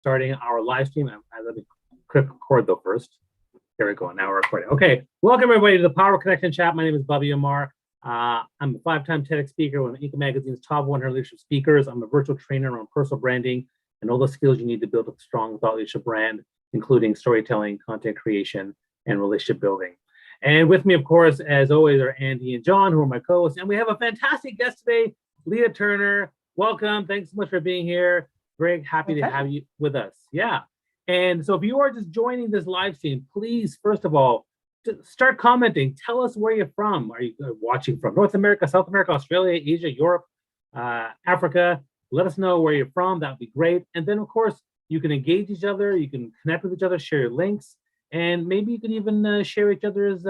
starting our live stream. Let me click record though first. There we go. Now we're recording. Okay, welcome everybody to the Power Connection Chat. My name is Bobby Amar. I'm a 5-time TEDx speaker, one of Inc. Magazine's top 100 leadership speakers. I'm a virtual trainer on personal branding and all the skills you need to build a strong thought leadership brand, including storytelling, content creation, and relationship building. And with me, of course, as always, are Andy and John, who are my co-hosts. And we have a fantastic guest today, Leah Turner. Welcome. Thanks so much for being here. Very happy to have you with us. Yeah. And so if you are just joining this live stream, please, first of all, start commenting. Tell us where you're from. Are you watching from North America, South America, Australia, Asia, Europe, Africa? Let us know where you're from. That would be great. And then, of course, you can engage each other. You can connect with each other, share your links, and maybe you can even share each other's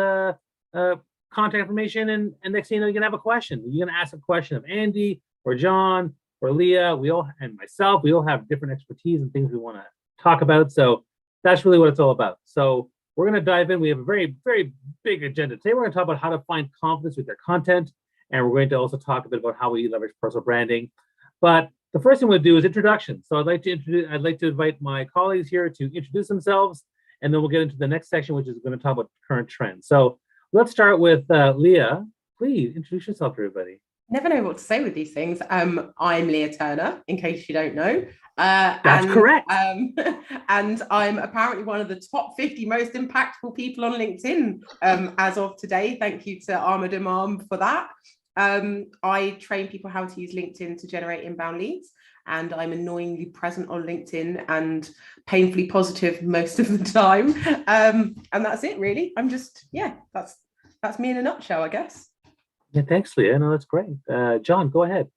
contact information. And next thing you know, you can have a question. You're going to ask a question of Andy or John or Leah. And myself, we all have different expertise and things we want to talk about. So that's really what it's all about. So we're going to dive in. We have a very, very big agenda. Today, we're going to talk about how to find confidence with your content. And we're going to also talk a bit about how we leverage personal branding. But the first thing we'll do is introduction. So I'd like to invite my colleagues here to introduce themselves, and then we'll get into the next section, which is going to talk about current trends. So let's start with Leah. Please introduce yourself to everybody. Never know what to say with these things. I'm Leah Turner, in case you don't know. That's correct. And I'm apparently one of the top 50 most impactful people on LinkedIn as of today. Thank you to Ahmed Imam for that. I train people how to use LinkedIn to generate inbound leads, and I'm annoyingly present on LinkedIn and painfully positive most of the time. And that's it, really. I'm just, that's me in a nutshell, I guess. Yeah, thanks, Leah. No, that's great. John, go ahead.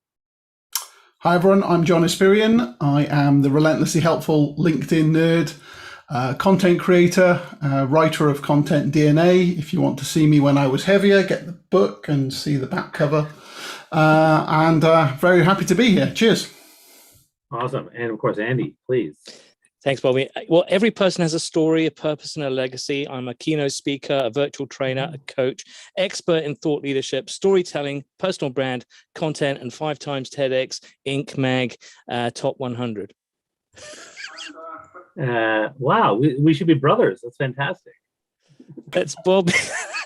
Hi, everyone. I'm John Espirian. I am the relentlessly helpful LinkedIn nerd, content creator, writer of Content DNA. If you want to see me when I was heavier, get the book and see the back cover. And very happy to be here. Cheers. Awesome. And of course, Andy, please. Thanks, Bobby. Well, every person has a story, a purpose, and a legacy. I'm a keynote speaker, a virtual trainer, a coach, expert in thought leadership, storytelling, personal brand, content, and 5 times TEDx, Inc. Mag, top 100. Wow, we should be brothers. That's fantastic. That's Bob.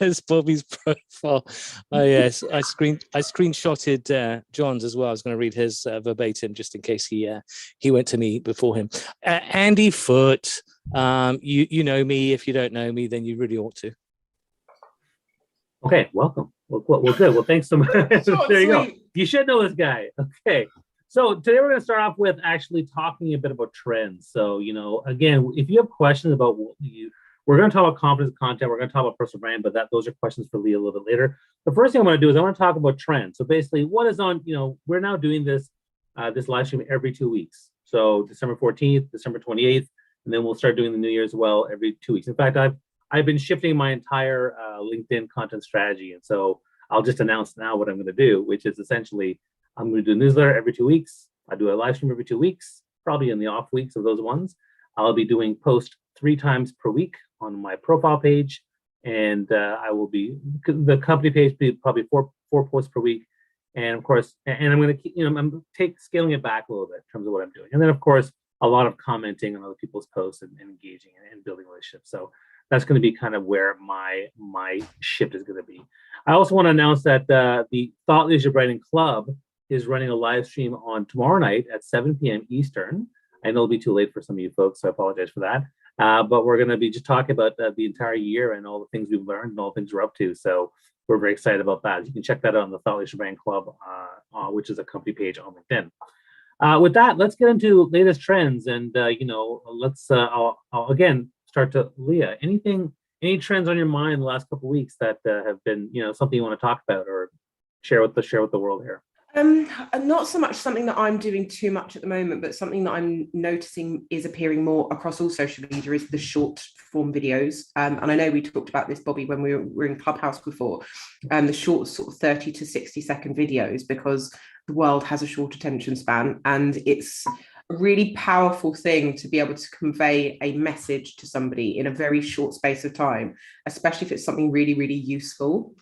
That's Bobby's profile. Oh yes, I screenshotted John's as well. I was going to read his verbatim just in case he went to me before him. Andy Foote, you know me. If you don't know me, then you really ought to. Okay, welcome. Well, good. Well, thanks so much. There you go. You should know this guy. Okay. So today we're going to start off with actually talking a bit about trends. So, again, if you have questions about we're going to talk about confidence content. We're going to talk about personal brand, but those are questions for Leah a little bit later. The first thing I want to do is I want to talk about trends. So basically, what is on? We're now doing this live stream every 2 weeks. So December 14th, December 28th, and then we'll start doing the New Year as well every 2 weeks. In fact, I've been shifting my entire LinkedIn content strategy, and so I'll just announce now what I'm going to do, which is essentially I'm going to do a newsletter every 2 weeks. I do a live stream every 2 weeks, probably in the off weeks of those ones. I'll be doing post 3 times per week on my profile page, and I will be the company page be probably four posts per week, and of course, and I'm going to I'm scaling it back a little bit in terms of what I'm doing, and then of course a lot of commenting on other people's posts and engaging and building relationships. So that's going to be kind of where my shift is going to be. I also want to announce that the Thought Leadership Writing Club is running a live stream on tomorrow night at 7 p.m. Eastern. I know it'll be too late for some of you folks, so I apologize for that. But we're going to be just talking about the entire year and all the things we've learned and all the things we're up to. So we're very excited about that. You can check that out on the Thought Leadership Writing Club, which is a company page on LinkedIn. With that, let's get into latest trends. And, let's, I'll again, start to Leah. Any trends on your mind in the last couple of weeks that have been, something you want to talk about or share with the world here? Not so much something that I'm doing too much at the moment, but something that I'm noticing is appearing more across all social media is the short form videos. And I know we talked about this, Bobby, when we were in Clubhouse before, the short sort of 30 to 60 second videos, because the world has a short attention span, and it's a really powerful thing to be able to convey a message to somebody in a very short space of time, especially if it's something really, really useful.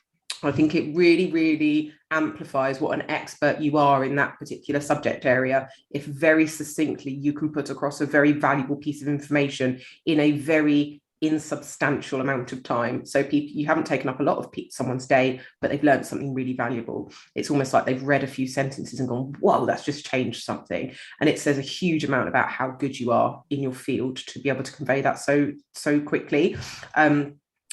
I think it really, really amplifies what an expert you are in that particular subject area if very succinctly you can put across a very valuable piece of information in a very insubstantial amount of time. So people, you haven't taken up a lot of someone's day, but they've learned something really valuable. It's almost like they've read a few sentences and gone, whoa, that's just changed something. And it says a huge amount about how good you are in your field to be able to convey that so quickly.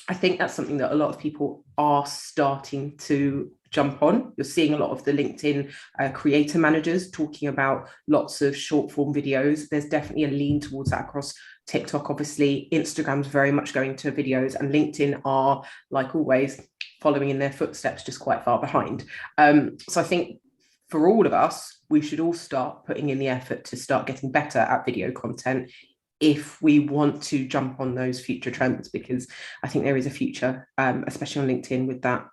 I think that's something that a lot of people are starting to jump on. You're seeing a lot of the LinkedIn creator managers talking about lots of short form videos. There's definitely a lean towards that across TikTok. Obviously, Instagram's very much going to videos, and LinkedIn are, like always, following in their footsteps, just quite far behind. So I think for all of us, we should all start putting in the effort to start getting better at video content if we want to jump on those future trends, because I think there is a future, especially on LinkedIn,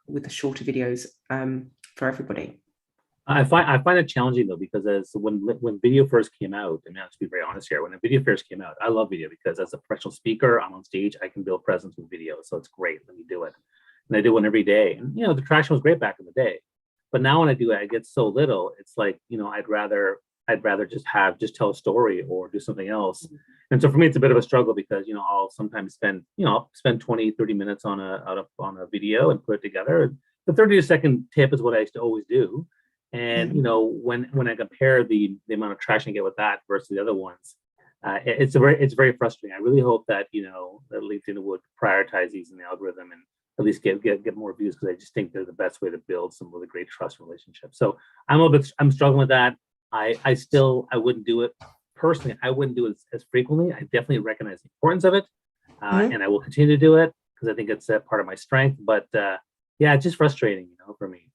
with the shorter videos for everybody. I find it challenging though, because as when video first came out, and I have to be very honest here, when the video first came out, I love video because as a professional speaker, I'm on stage, I can build presence with video, so it's great. Let me do it, and I do one every day. And the traction was great back in the day, but now when I do it, I get so little. It's like I'd rather just tell a story or do something else. And so for me, it's a bit of a struggle because, I'll sometimes spend 20, 30 minutes on a video and put it together. The 30-second tip is what I used to always do. And, when I compare the amount of traction I get with that versus the other ones, it's very frustrating. I really hope that, that LinkedIn would prioritize these in the algorithm and at least get more views, because I just think they're the best way to build some really great trust relationships. So I'm struggling with that. I wouldn't do it personally. I wouldn't do it as frequently. I definitely recognize the importance of it, and I will continue to do it because I think it's a part of my strength. But it's just frustrating, for me.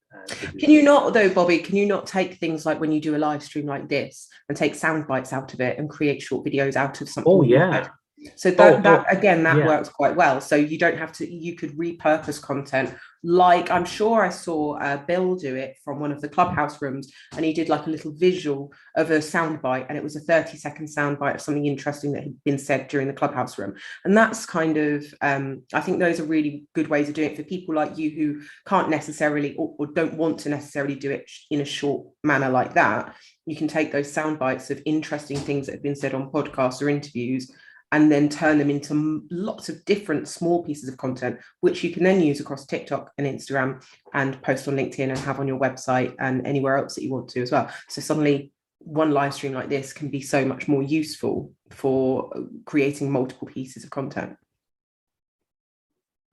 Can you not, though, Bobby? Can you not take things like when you do a live stream like this and take sound bites out of it and create short videos out of something? Oh yeah. So that works quite well. So you don't have to, you could repurpose content. Like I'm sure I saw Bill do it from one of the Clubhouse rooms, and he did like a little visual of a soundbite, and it was a 30-second soundbite of something interesting that had been said during the Clubhouse room. And that's kind of, I think those are really good ways of doing it for people like you who can't necessarily or don't want to necessarily do it in a short manner like that. You can take those sound bites of interesting things that have been said on podcasts or interviews and then turn them into lots of different small pieces of content, which you can then use across TikTok and Instagram and post on LinkedIn and have on your website and anywhere else that you want to as well. So suddenly one live stream like this can be so much more useful for creating multiple pieces of content.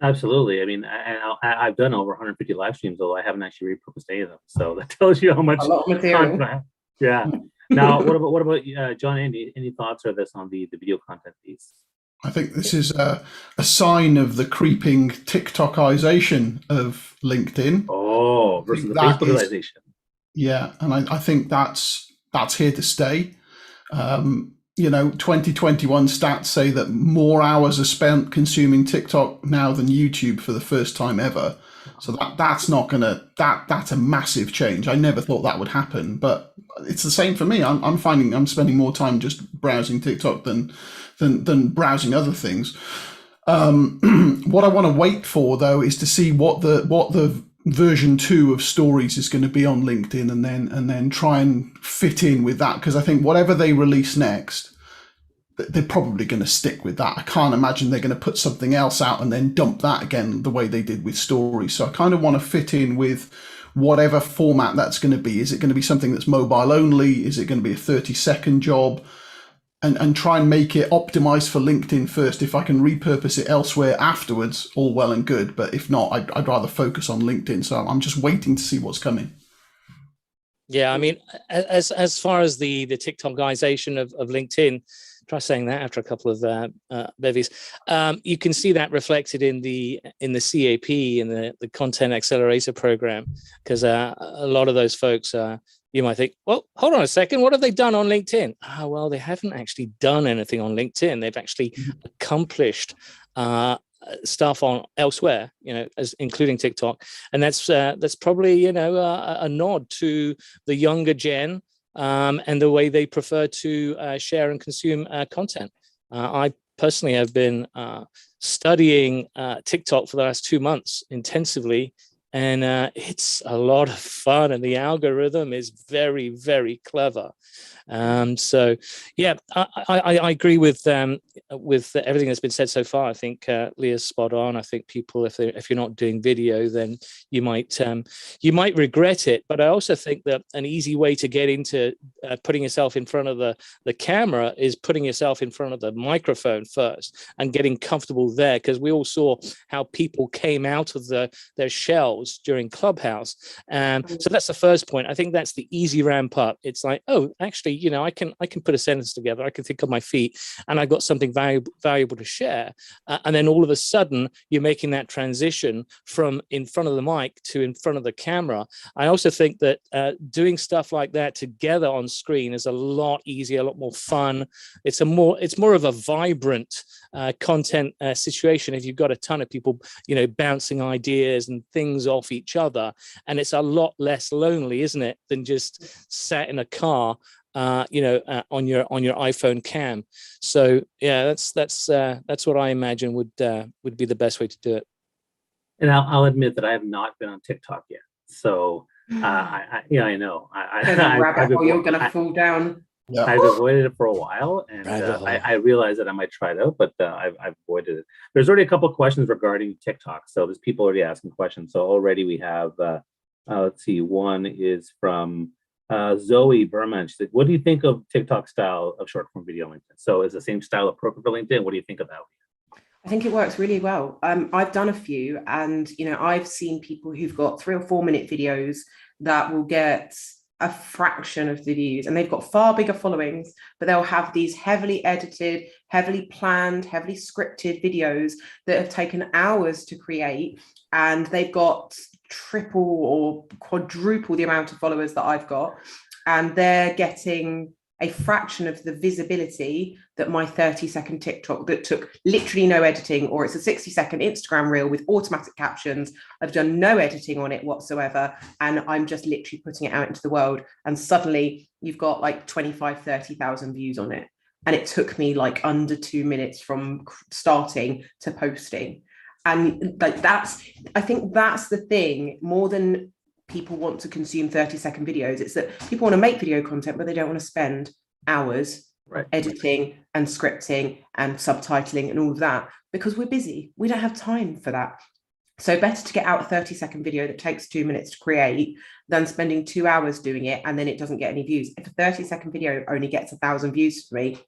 Absolutely. I mean, I've done over 150 live streams, although I haven't actually repurposed any of them. So that tells you how much a lot of material. Content. Yeah. Now, what about John? Any thoughts on this on the video content piece? I think this is a sign of the creeping TikTokization of LinkedIn. Oh, versus the Facebookization. Yeah, and I think that's here to stay. 2021 stats say that more hours are spent consuming TikTok now than YouTube for the first time ever. So that's a massive change. I never thought that would happen, but it's the same for me. I'm finding I'm spending more time just browsing TikTok than browsing other things. What I want to wait for though is to see what the version 2 of stories is going to be on LinkedIn, and then try and fit in with that, because I think whatever they release next, they're probably going to stick with that. I can't imagine they're going to put something else out and then dump that again the way they did with stories. So I kind of want to fit in with whatever format that's going to be. Is it going to be something that's mobile only? Is it going to be a 30-second job? And try and make it optimized for LinkedIn first. If I can repurpose it elsewhere afterwards, all well and good. But if not, I'd rather focus on LinkedIn. So I'm just waiting to see what's coming. Yeah, I mean, as far as the TikTokization of LinkedIn, try saying that after a couple of bevies. You can see that reflected in the CAP, in the Content Accelerator program, because a lot of those folks, you might think, well, hold on a second, what have they done on LinkedIn? Well, they haven't actually done anything on LinkedIn. They've actually accomplished stuff on elsewhere, as including TikTok, and that's probably a nod to the younger gen. And the way they prefer to share and consume content. I personally have been studying TikTok for the last 2 months intensively, and it's a lot of fun, and the algorithm is very, very clever. So yeah, I agree with everything that's been said so far. I think Leah's spot on. I think people, if you're not doing video, then you might regret it. But I also think that an easy way to get into putting yourself in front of the camera is putting yourself in front of the microphone first and getting comfortable there, because we all saw how people came out of their shells during Clubhouse. So that's the first point. I think that's the easy ramp up. It's like, oh, actually, I can put a sentence together. I can think on my feet, and I got something valuable to share. And then all of a sudden, you're making that transition from in front of the mic to in front of the camera. I also think that doing stuff like that together on screen is a lot easier, a lot more fun. It's more of a vibrant content situation if you've got a ton of people, bouncing ideas and things off each other, and it's a lot less lonely, isn't it, than just sat in a car on your iPhone cam. So yeah, that's what I imagine would be the best way to do it. And I'll admit that I have not been on TikTok yet. So I know you're gonna fall down. Yeah. I've avoided it for a while, and I realized that I might try it out, but I've avoided it. There's already a couple of questions regarding TikTok, so there's people already asking questions. So already we have, let's see, one is from Zoe Berman. She said, "What do you think of TikTok style of short form video on LinkedIn?" So is the same style appropriate for LinkedIn? What do you think of that? I think it works really well. I've done a few, and I've seen people who've got 3 or 4 minute videos that will get a fraction of the views, and they've got far bigger followings, but they'll have these heavily edited, heavily planned, heavily scripted videos that have taken hours to create, and they've got triple or quadruple the amount of followers that I've got, and they're getting a fraction of the visibility that my 30-second TikTok that took literally no editing, or it's a 60-second Instagram reel with automatic captions. I've done no editing on it whatsoever, and I'm just literally putting it out into the world, and suddenly you've got like 25,000-30,000 views on it, and it took me like under 2 minutes from starting to posting. And like I think that's the thing, more than people want to consume 30-second videos. It's that people want to make video content, but they don't want to spend hours editing and scripting and subtitling and all of that, because we're busy. We don't have time for that. So better to get out a 30-second video that takes 2 minutes to create than spending 2 hours doing it and then it doesn't get any views. If a 30-second video only gets 1,000 views for me,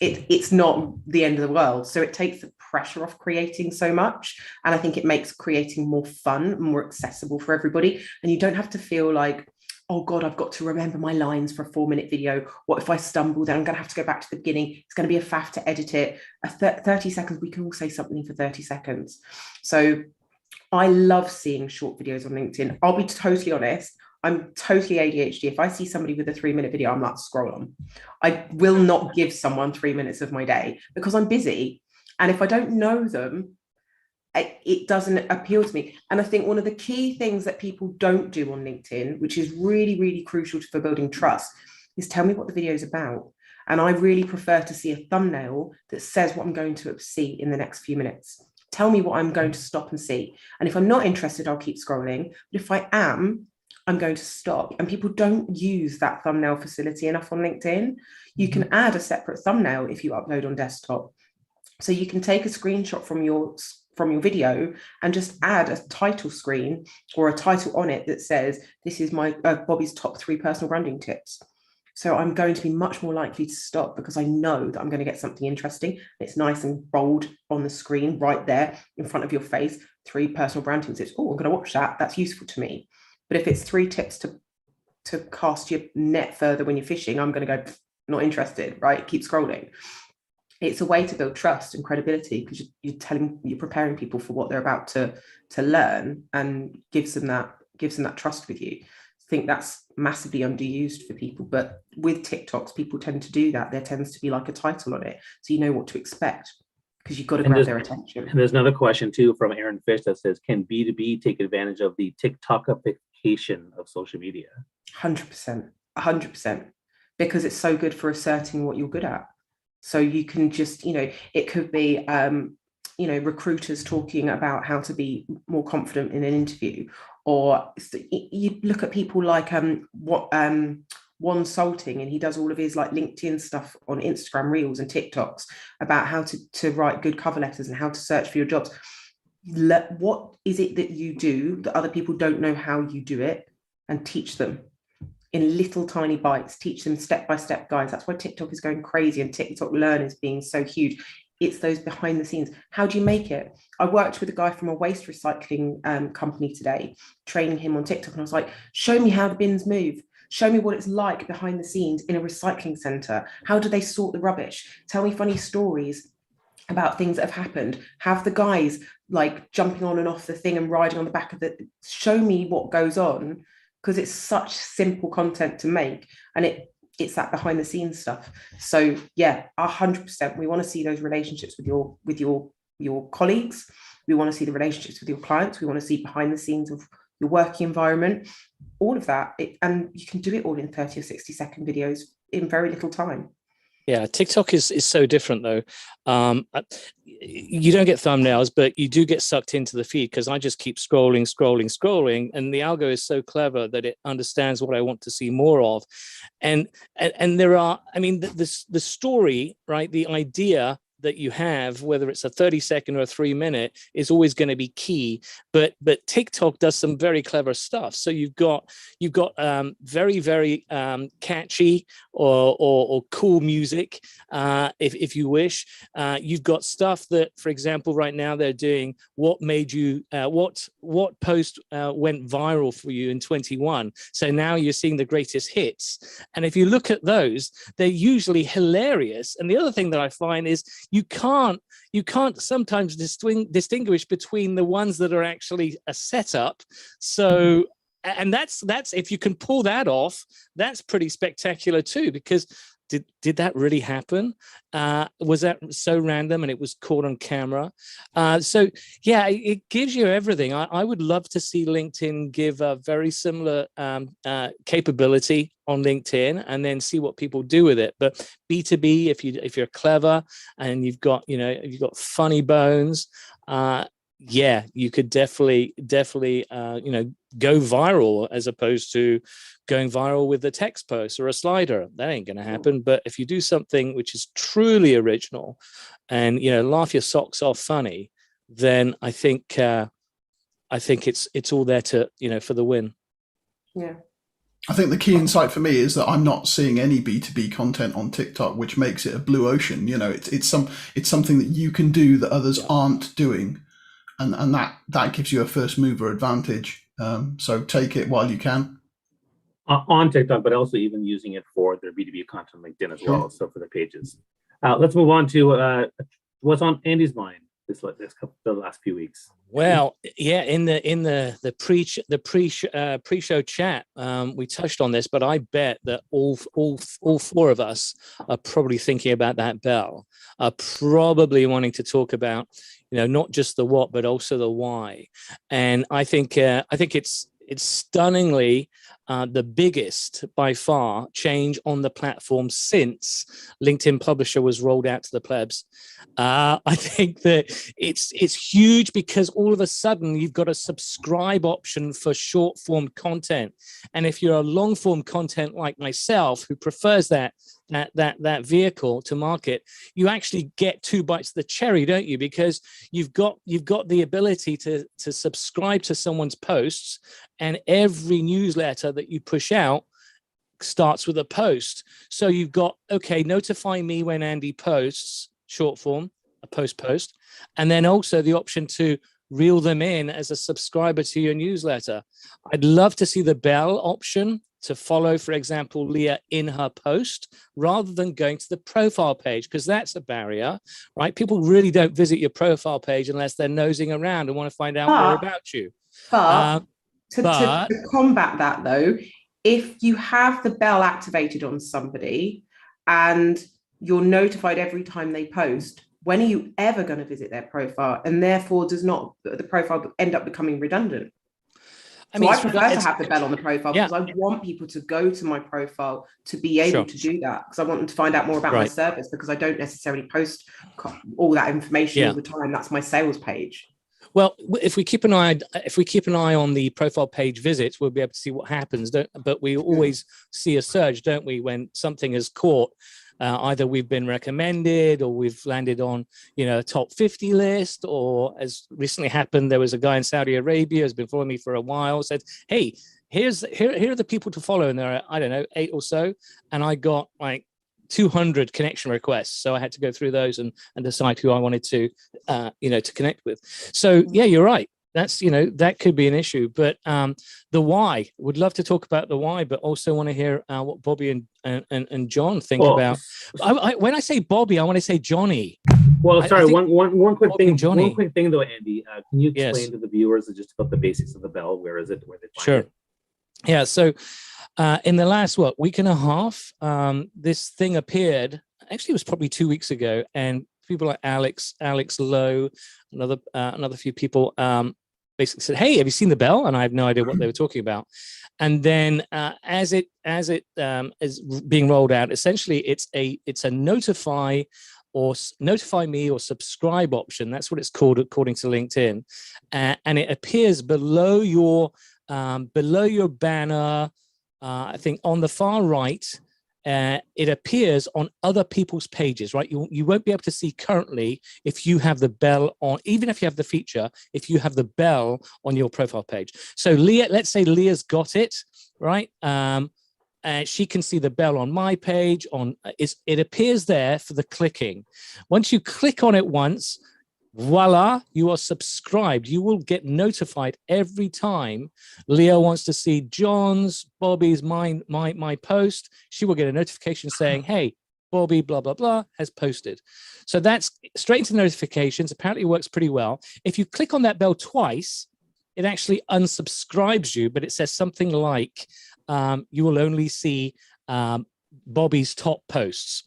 it's not the end of the world. So it takes the pressure off creating so much. And I think it makes creating more fun, more accessible for everybody. And you don't have to feel like, oh God, I've got to remember my lines for a 4-minute video. What if I stumble? Then I'm going to have to go back to the beginning. It's going to be a faff to edit it. 30 seconds, we can all say something for 30 seconds. So I love seeing short videos on LinkedIn. I'll be totally honest. I'm totally ADHD. If I see somebody with a 3-minute video, I'm like, scroll on. I will not give someone 3 minutes of my day because I'm busy. And if I don't know them, it doesn't appeal to me. And I think one of the key things that people don't do on LinkedIn, which is really, really crucial for building trust, is tell me what the video is about. And I really prefer to see a thumbnail that says what I'm going to see in the next few minutes. Tell me what I'm going to stop and see. And if I'm not interested, I'll keep scrolling. But if I am, I'm going to stop. And people don't use that thumbnail facility enough on LinkedIn. You can add a separate thumbnail if you upload on desktop. So you can take a screenshot from your video and just add a title screen or a title on it that says, this is my Bobby's top 3 personal branding tips. So I'm going to be much more likely to stop because I know that I'm going to get something interesting. It's nice and bold on the screen right there in front of your face. 3 personal branding tips. Oh, I'm going to watch that. That's useful to me. But if it's 3 tips to cast your net further when you're fishing, I'm going to go, not interested, right? Keep scrolling. It's a way to build trust and credibility because you're preparing people for what they're about to learn, and gives them that trust with you. I think that's massively underused for people, but with TikToks, people tend to do that. There tends to be like a title on it, so you know what to expect because you've got to grab their attention. And there's another question too from Aaron Fish that says, can B2B take advantage of the Tick-Tockification of social media? 100%, because it's so good for asserting what you're good at. So you can just, it could be recruiters talking about how to be more confident in an interview, or you look at people like Juan Salting, and he does all of his like LinkedIn stuff on Instagram Reels and TikToks about how to write good cover letters and how to search for your jobs. What is it that you do that other people don't know how you do it, and teach them in little tiny bites, teach them step-by-step guides. That's why TikTok is going crazy and TikTok Learn is being so huge. It's those behind the scenes. How do you make it? I worked with a guy from a waste recycling company today, training him on TikTok. And I was like, show me how the bins move. Show me what it's like behind the scenes in a recycling center. How do they sort the rubbish? Tell me funny stories about things that have happened. Have the guys like jumping on and off the thing and riding on the back of the, show me what goes on, because it's such simple content to make, and it's that behind the scenes stuff. So yeah, 100%. We want to see those relationships with your colleagues. We want to see the relationships with your clients. We want to see behind the scenes of your working environment, all of that. And you can do it all in 30 or 60-second videos in very little time. Yeah, TikTok is so different though. You don't get thumbnails, but you do get sucked into the feed, because I just keep scrolling, and the algo is so clever that it understands what I want to see more of. And there are, I mean, the story, right? The idea that you have, whether it's a 30-second or a 3-minute, is always going to be key. But TikTok does some very clever stuff. So you've got very, very catchy or cool music, if you wish. You've got stuff that, for example, right now they're doing what made you what post went viral for you in 21. So now you're seeing the greatest hits. And if you look at those, they're usually hilarious. And the other thing that I find is you can't sometimes distinguish between the ones that are actually a setup. So, and that's if you can pull that off, that's pretty spectacular too, because did that really happen? Was that so random and it was caught on camera? So yeah, it gives you everything. I would love to see LinkedIn give a very similar capability on LinkedIn, and then see what people do with it. But B2B, if you're clever and you've got funny bones, yeah, you could definitely go viral, as opposed to going viral with a text post or a slider. That ain't going to happen. But if you do something which is truly original and laugh your socks off funny, then I think it's all there to for the win. Yeah. I think the key insight for me is that I'm not seeing any B2B content on TikTok, which makes it a blue ocean. It's something that you can do that others aren't doing, and that gives you a first mover advantage. So take it while you can. On TikTok, but also even using it for their B2B content on LinkedIn as well. So for the pages. Let's move on to what's on Andy's mind the last few weeks. Well, yeah, in the pre-show chat, we touched on this, but I bet that all four of us are probably thinking about that bell, are probably wanting to talk about, not just the what, but also the why. And I think it's stunningly the biggest by far change on the platform since LinkedIn Publisher was rolled out to the plebs. I think that it's huge, because all of a sudden you've got a subscribe option for short form content. And if you're a long form content like myself, who prefers that vehicle to market, you actually get 2 bites of the cherry, don't you? Because you've got the ability to subscribe to someone's posts, and every newsletter that you push out starts with a post. So you've got, okay, notify me when Andy posts, short form, a post, and then also the option to reel them in as a subscriber to your newsletter. I'd love to see the bell option to follow, for example, Leah in her post, rather than going to the profile page, because that's a barrier, right? People really don't visit your profile page unless they're nosing around and want to find out more about you. But to combat that, though, if you have the bell activated on somebody and you're notified every time they post, when are you ever going to visit their profile? And therefore, does not the profile end up becoming redundant? I prefer to have the bell on the profile because I want people to go to my profile to be able to do that, because I want them to find out more about my service, because I don't necessarily post all that information all the time. That's my sales page. Well, if we keep an eye on the profile page visits, we'll be able to see what happens. But we always see a surge, don't we, when something is caught? Either we've been recommended or we've landed on, a top 50 list, or as recently happened, there was a guy in Saudi Arabia who's been following me for a while, said, hey, here are the people to follow. And there are, I don't know, 8 or so. And I got like 200 connection requests. So I had to go through those and decide who I wanted to, to connect with. So yeah, you're right. That's, that could be an issue, but the why, would love to talk about the why, but also want to hear what Bobby and John think about. When I say Bobby, I want to say Johnny. Well, sorry, one quick Bobby thing. Johnny. One quick thing though, Andy, can you explain to the viewers just about the basics of the bell? Where is it? Where they find it? Yeah. So in the last, week and a half, this thing appeared, actually it was probably 2 weeks ago, and people like Alex Lowe, another few people basically said, "Hey, have you seen the bell?" And I have no idea what they were talking about. And then as it is being rolled out, essentially it's a notify me or subscribe option. That's what it's called according to LinkedIn, and it appears below your banner. I think on the far right. It appears on other people's pages, right? You won't be able to see currently if you have the bell on, even if you have the feature, if you have the bell on your profile page. So Leah, let's say Leah's got it, right? She can see the bell on my page. It appears there for the clicking. Once you click on it once, voila, you are subscribed. You will get notified every time Leah wants to see John's, Bobby's, my post. She will get a notification saying, hey, Bobby, blah, blah, blah, has posted. So that's straight into notifications. Apparently it works pretty well. If you click on that bell twice, it actually unsubscribes you, but it says something like, you will only see Bobby's top posts.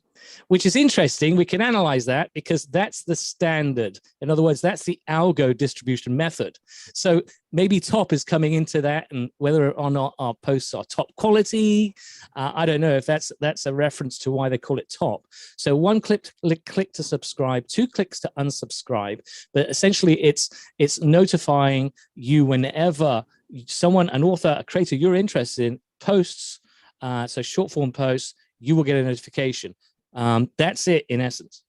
Which is interesting. We can analyze that because that's the standard. In other words, that's the algo distribution method. So maybe top is coming into that, and whether or not our posts are top quality, I don't know if that's a reference to why they call it top. So 1 click to subscribe, 2 clicks to unsubscribe, but essentially it's notifying you whenever someone, an author, a creator you're interested in posts, so short form posts, you will get a notification. That's it in essence.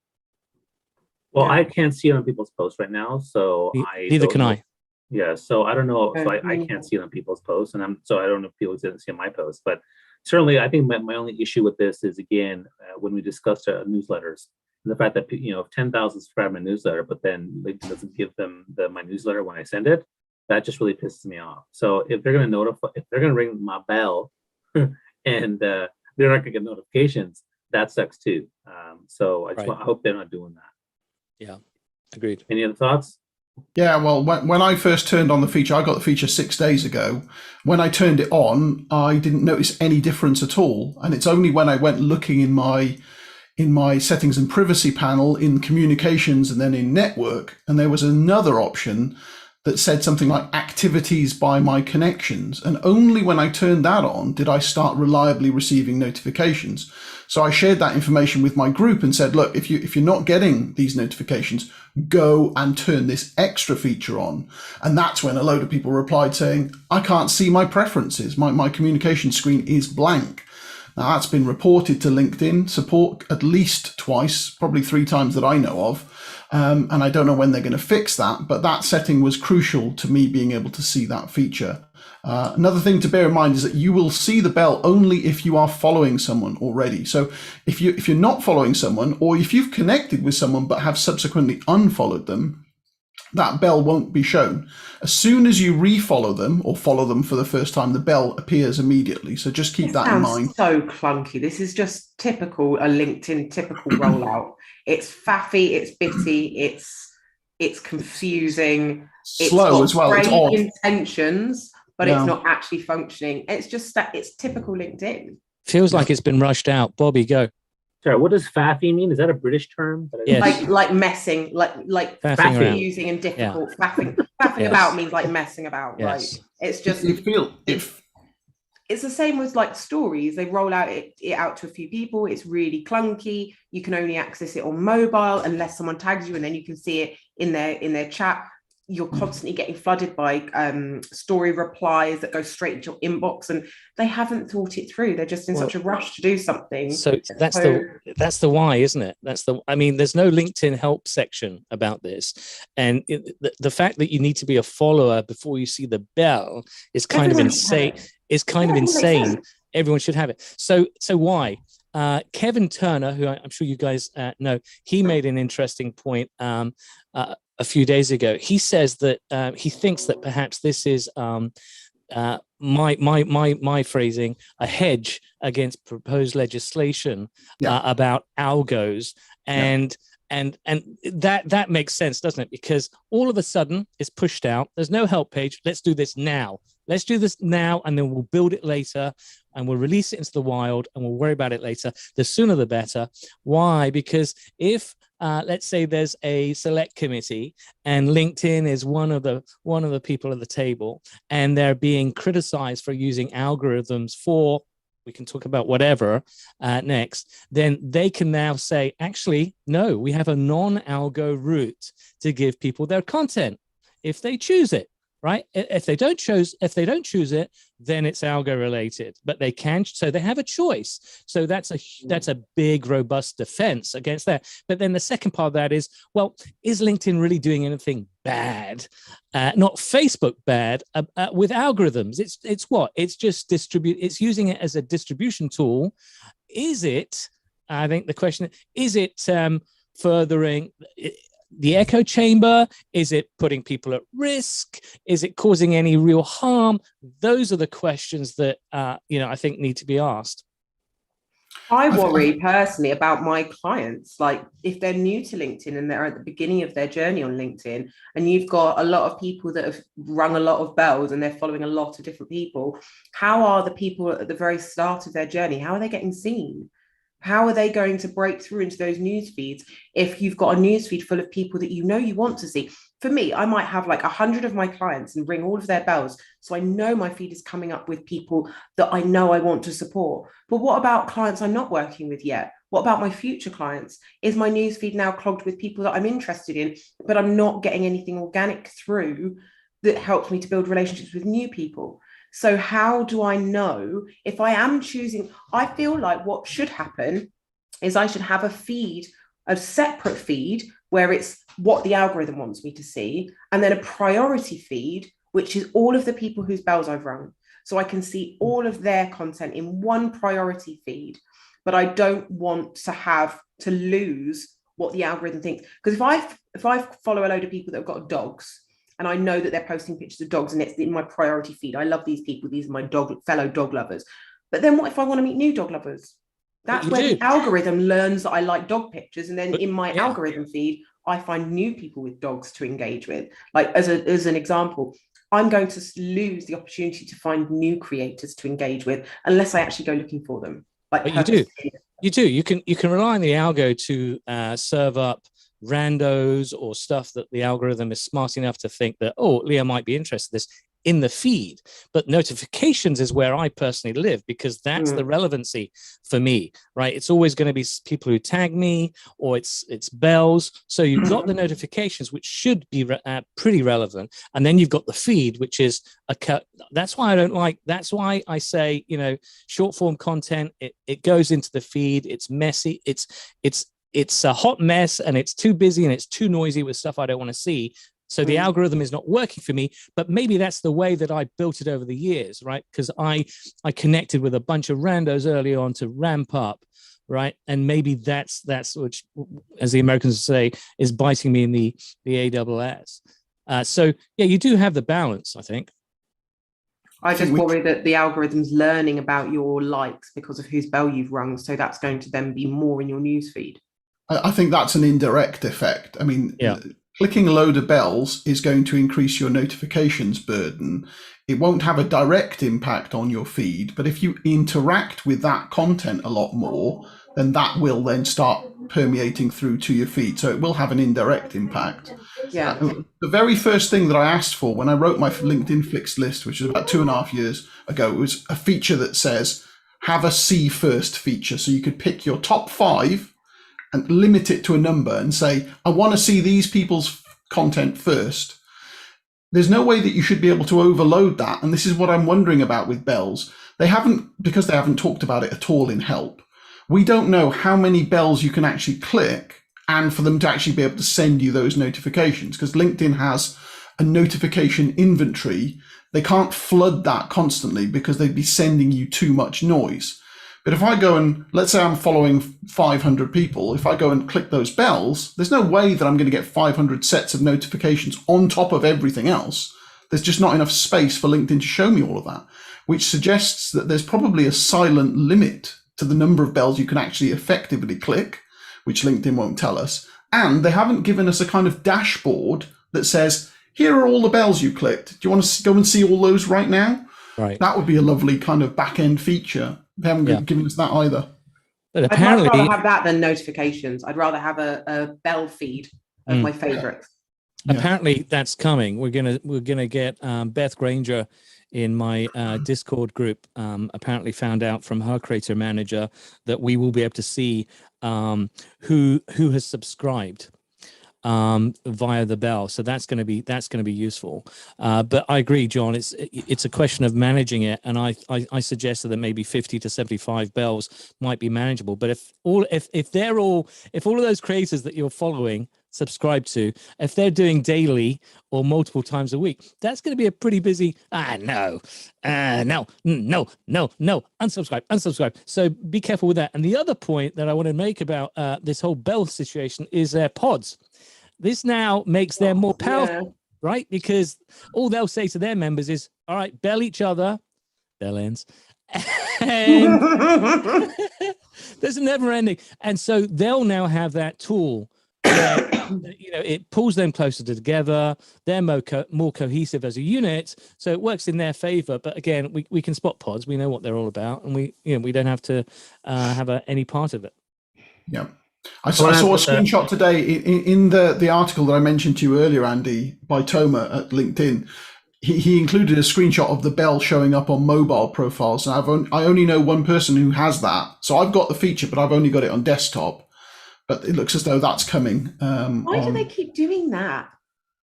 Well, I can't see it on people's posts right now, so neither can I. Yeah, so I don't know. So I can't see it on people's posts, and so I don't know if people didn't see my posts. But certainly, I think my only issue with this is, again, when we discussed newsletters, and the fact that if 10,000 subscribe to my newsletter, but then LinkedIn doesn't give them my newsletter when I send it, that just really pisses me off. So if they're going to ring my bell, and they're not going to get notifications, that sucks too. So I hope they're not doing that. Yeah, agreed. Any other thoughts? Yeah, well, when I first turned on the feature, I got the feature 6 days ago. When I turned it on, I didn't notice any difference at all. And it's only when I went looking in my settings and privacy panel, in communications, and then in network, and there was another option that said something like activities by my connections. And only when I turned that on did I start reliably receiving notifications. So I shared that information with my group and said, look, if you're not getting these notifications, go and turn this extra feature on. And that's when a load of people replied saying, I can't see my preferences. My communication screen is blank. Now that's been reported to LinkedIn support at least twice, probably 3 times that I know of. And I don't know when they're going to fix that, but that setting was crucial to me being able to see that feature. Another thing to bear in mind is that you will see the bell only if you are following someone already. So if you're not following someone, or if you've connected with someone but have subsequently unfollowed them, that bell won't be shown. As soon as you refollow them or follow them for the first time, the bell appears immediately. So just keep that in mind. So clunky. This is just a LinkedIn typical rollout. It's faffy, it's bitty, it's confusing, slow as well. It's odd intentions, but it's not actually functioning. It's just that it's typical LinkedIn. Feels like it's been rushed out. Bobby, go. Sorry, what does faffy mean? Is that a British term? Yes. Like messing, like confusing and difficult. Yeah. Faffing about means like messing about, right? It's just it's the same with like stories. They roll it out to a few people. It's really clunky. You can only access it on mobile unless someone tags you, and then you can see it in their chat. You're constantly getting flooded by story replies that go straight into your inbox, and they haven't thought it through. They're just in such a rush to do something. So that's the why, isn't it? I mean, there's no LinkedIn help section about this, and the fact that you need to be a follower before you see the bell is kind of insane. Is kind of insane. Everyone should have it. So why? Kevin Turner, who I'm sure you guys know, he made an interesting point a few days ago. He says that he thinks that perhaps this is my phrasing, a hedge against proposed legislation about algos, and that makes sense, doesn't it? Because all of a sudden it's pushed out. There's no help page. Let's do this now. Let's do this now, and then we'll build it later, and we'll release it into the wild, and we'll worry about it later. The sooner the better. Why? Because if let's say there's a select committee, and LinkedIn is one of the people at the table, and they're being criticized for using algorithms for, we can talk about whatever next, then they can now say, actually, no, we have a non-algo route to give people their content if they choose it. Right? If they don't choose it, then it's algo related. But they can, so they have a choice. So that's a big, robust defense against that. But then the second part of that is, well, is LinkedIn really doing anything bad? Not Facebook bad with algorithms. It's what? It's just it's using it as a distribution tool. Is it? I think the question is it furthering the echo chamber? Is it putting people at risk? Is it causing any real harm? Those are the questions that I think need to be asked. I worry personally about my clients, like if they're new to LinkedIn and they're at the beginning of their journey on LinkedIn, and you've got a lot of people that have rung a lot of bells and they're following a lot of different people. How are the people at the very start of their journey? How are they getting seen? How are they going to break through into those news feeds if you've got a news feed full of people that you want to see? For me, I might have like 100 of my clients and ring all of their bells, so I know my feed is coming up with people that I know I want to support. But what about clients I'm not working with yet? What about my future clients? Is my news feed now clogged with people that I'm interested in, but I'm not getting anything organic through that helps me to build relationships with new people? So how do I know if I am choosing? I feel like what should happen is I should have a separate feed where it's what the algorithm wants me to see, and then a priority feed, which is all of the people whose bells I've rung. So I can see all of their content in one priority feed, but I don't want to lose what the algorithm thinks. Because if I follow a load of people that have got dogs, and I know that they're posting pictures of dogs and it's in my priority feed, I love these people, these are my fellow dog lovers. But then what if I want to meet new dog lovers? That's where the algorithm learns that I like dog pictures, and then in my algorithm feed, I find new people with dogs to engage with. Like as an example, I'm going to lose the opportunity to find new creators to engage with unless I actually go looking for them. Like you do. You can rely on the algo to serve up randos or stuff that the algorithm is smart enough to think that, oh, Leah might be interested in this in the feed. But notifications is where I personally live, because that's the relevancy for me, right? It's always going to be people who tag me, or it's bells. So you've got the notifications, which should be pretty relevant. And then you've got the feed, which is that's why I say, short form content, it goes into the feed. It's messy. It's a hot mess, and it's too busy and it's too noisy with stuff I don't want to see. So the algorithm is not working for me, but maybe that's the way that I built it over the years, right? Because I connected with a bunch of randos early on to ramp up, right? And maybe that's which, as the Americans say, is biting me in the AWS. So yeah, you do have the balance, I think. I just worry that the algorithm's learning about your likes because of whose bell you've rung. So that's going to then be more in your newsfeed. I think that's an indirect effect. I mean, clicking a load of bells is going to increase your notifications burden. It won't have a direct impact on your feed, but if you interact with that content a lot more, then that will then start permeating through to your feed. So it will have an indirect impact. Yeah. The very first thing that I asked for when I wrote my LinkedIn Flicks list, which was about 2.5 years ago, it was a feature that says, have a see first feature. So you could pick your top 5 and limit it to a number and say, I want to see these people's content first. There's no way that you should be able to overload that. And this is what I'm wondering about with bells. Because they haven't talked about it at all in help. We don't know how many bells you can actually click and for them to actually be able to send you those notifications, because LinkedIn has a notification inventory. They can't flood that constantly because they'd be sending you too much noise. But if I go and, let's say I'm following 500 people, if I go and click those bells, there's no way that I'm going to get 500 sets of notifications on top of everything else. There's just not enough space for LinkedIn to show me all of that, which suggests that there's probably a silent limit to the number of bells you can actually effectively click, which LinkedIn won't tell us. And they haven't given us a kind of dashboard that says, here are all the bells you clicked. Do you want to go and see all those right now? Right. That would be a lovely kind of back-end feature. They haven't given us that either. But apparently, I'd much rather have that than notifications. I'd rather have a bell feed of my favorites. Apparently that's coming. We're gonna get Beth Granger in my Discord group apparently found out from her creator manager that we will be able to see who has subscribed via the bell. So that's going to be useful. But I agree, John. It's a question of managing it, and I suggested that maybe 50 to 75 bells might be manageable. But if all of those creators that you're following subscribe to, if they're doing daily or multiple times a week, that's going to be a pretty busy. No, unsubscribe. So be careful with that. And the other point that I want to make about this whole bell situation is their pods. This now makes them more powerful, right? Because all they'll say to their members is, all right, bell each other, bell ends. And there's a never ending. And so they'll now have that tool where, it pulls them closer together. They're more cohesive as a unit. So it works in their favor. But again, we can spot pods. We know what they're all about. And we don't have to have any part of it. Yeah. I saw a screenshot today in the article that I mentioned to you earlier, Andy, by Toma at LinkedIn. He included a screenshot of the bell showing up on mobile profiles. And I only know one person who has that. So I've got the feature, but I've only got it on desktop. But it looks as though that's coming. Why do they keep doing that?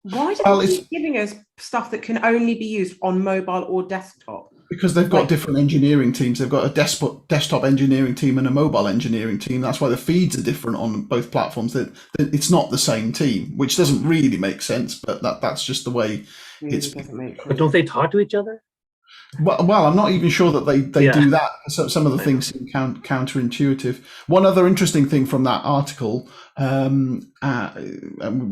Why do they keep giving us stuff that can only be used on mobile or desktop? Because they've got different engineering teams. They've got a desktop engineering team and a mobile engineering team. That's why the feeds are different on both platforms. That it's not the same team, which doesn't really make sense. But that's just the way it's. But don't they talk to each other? Well, I'm not even sure that they do that. So some of the things seem counterintuitive. One other interesting thing from that article, and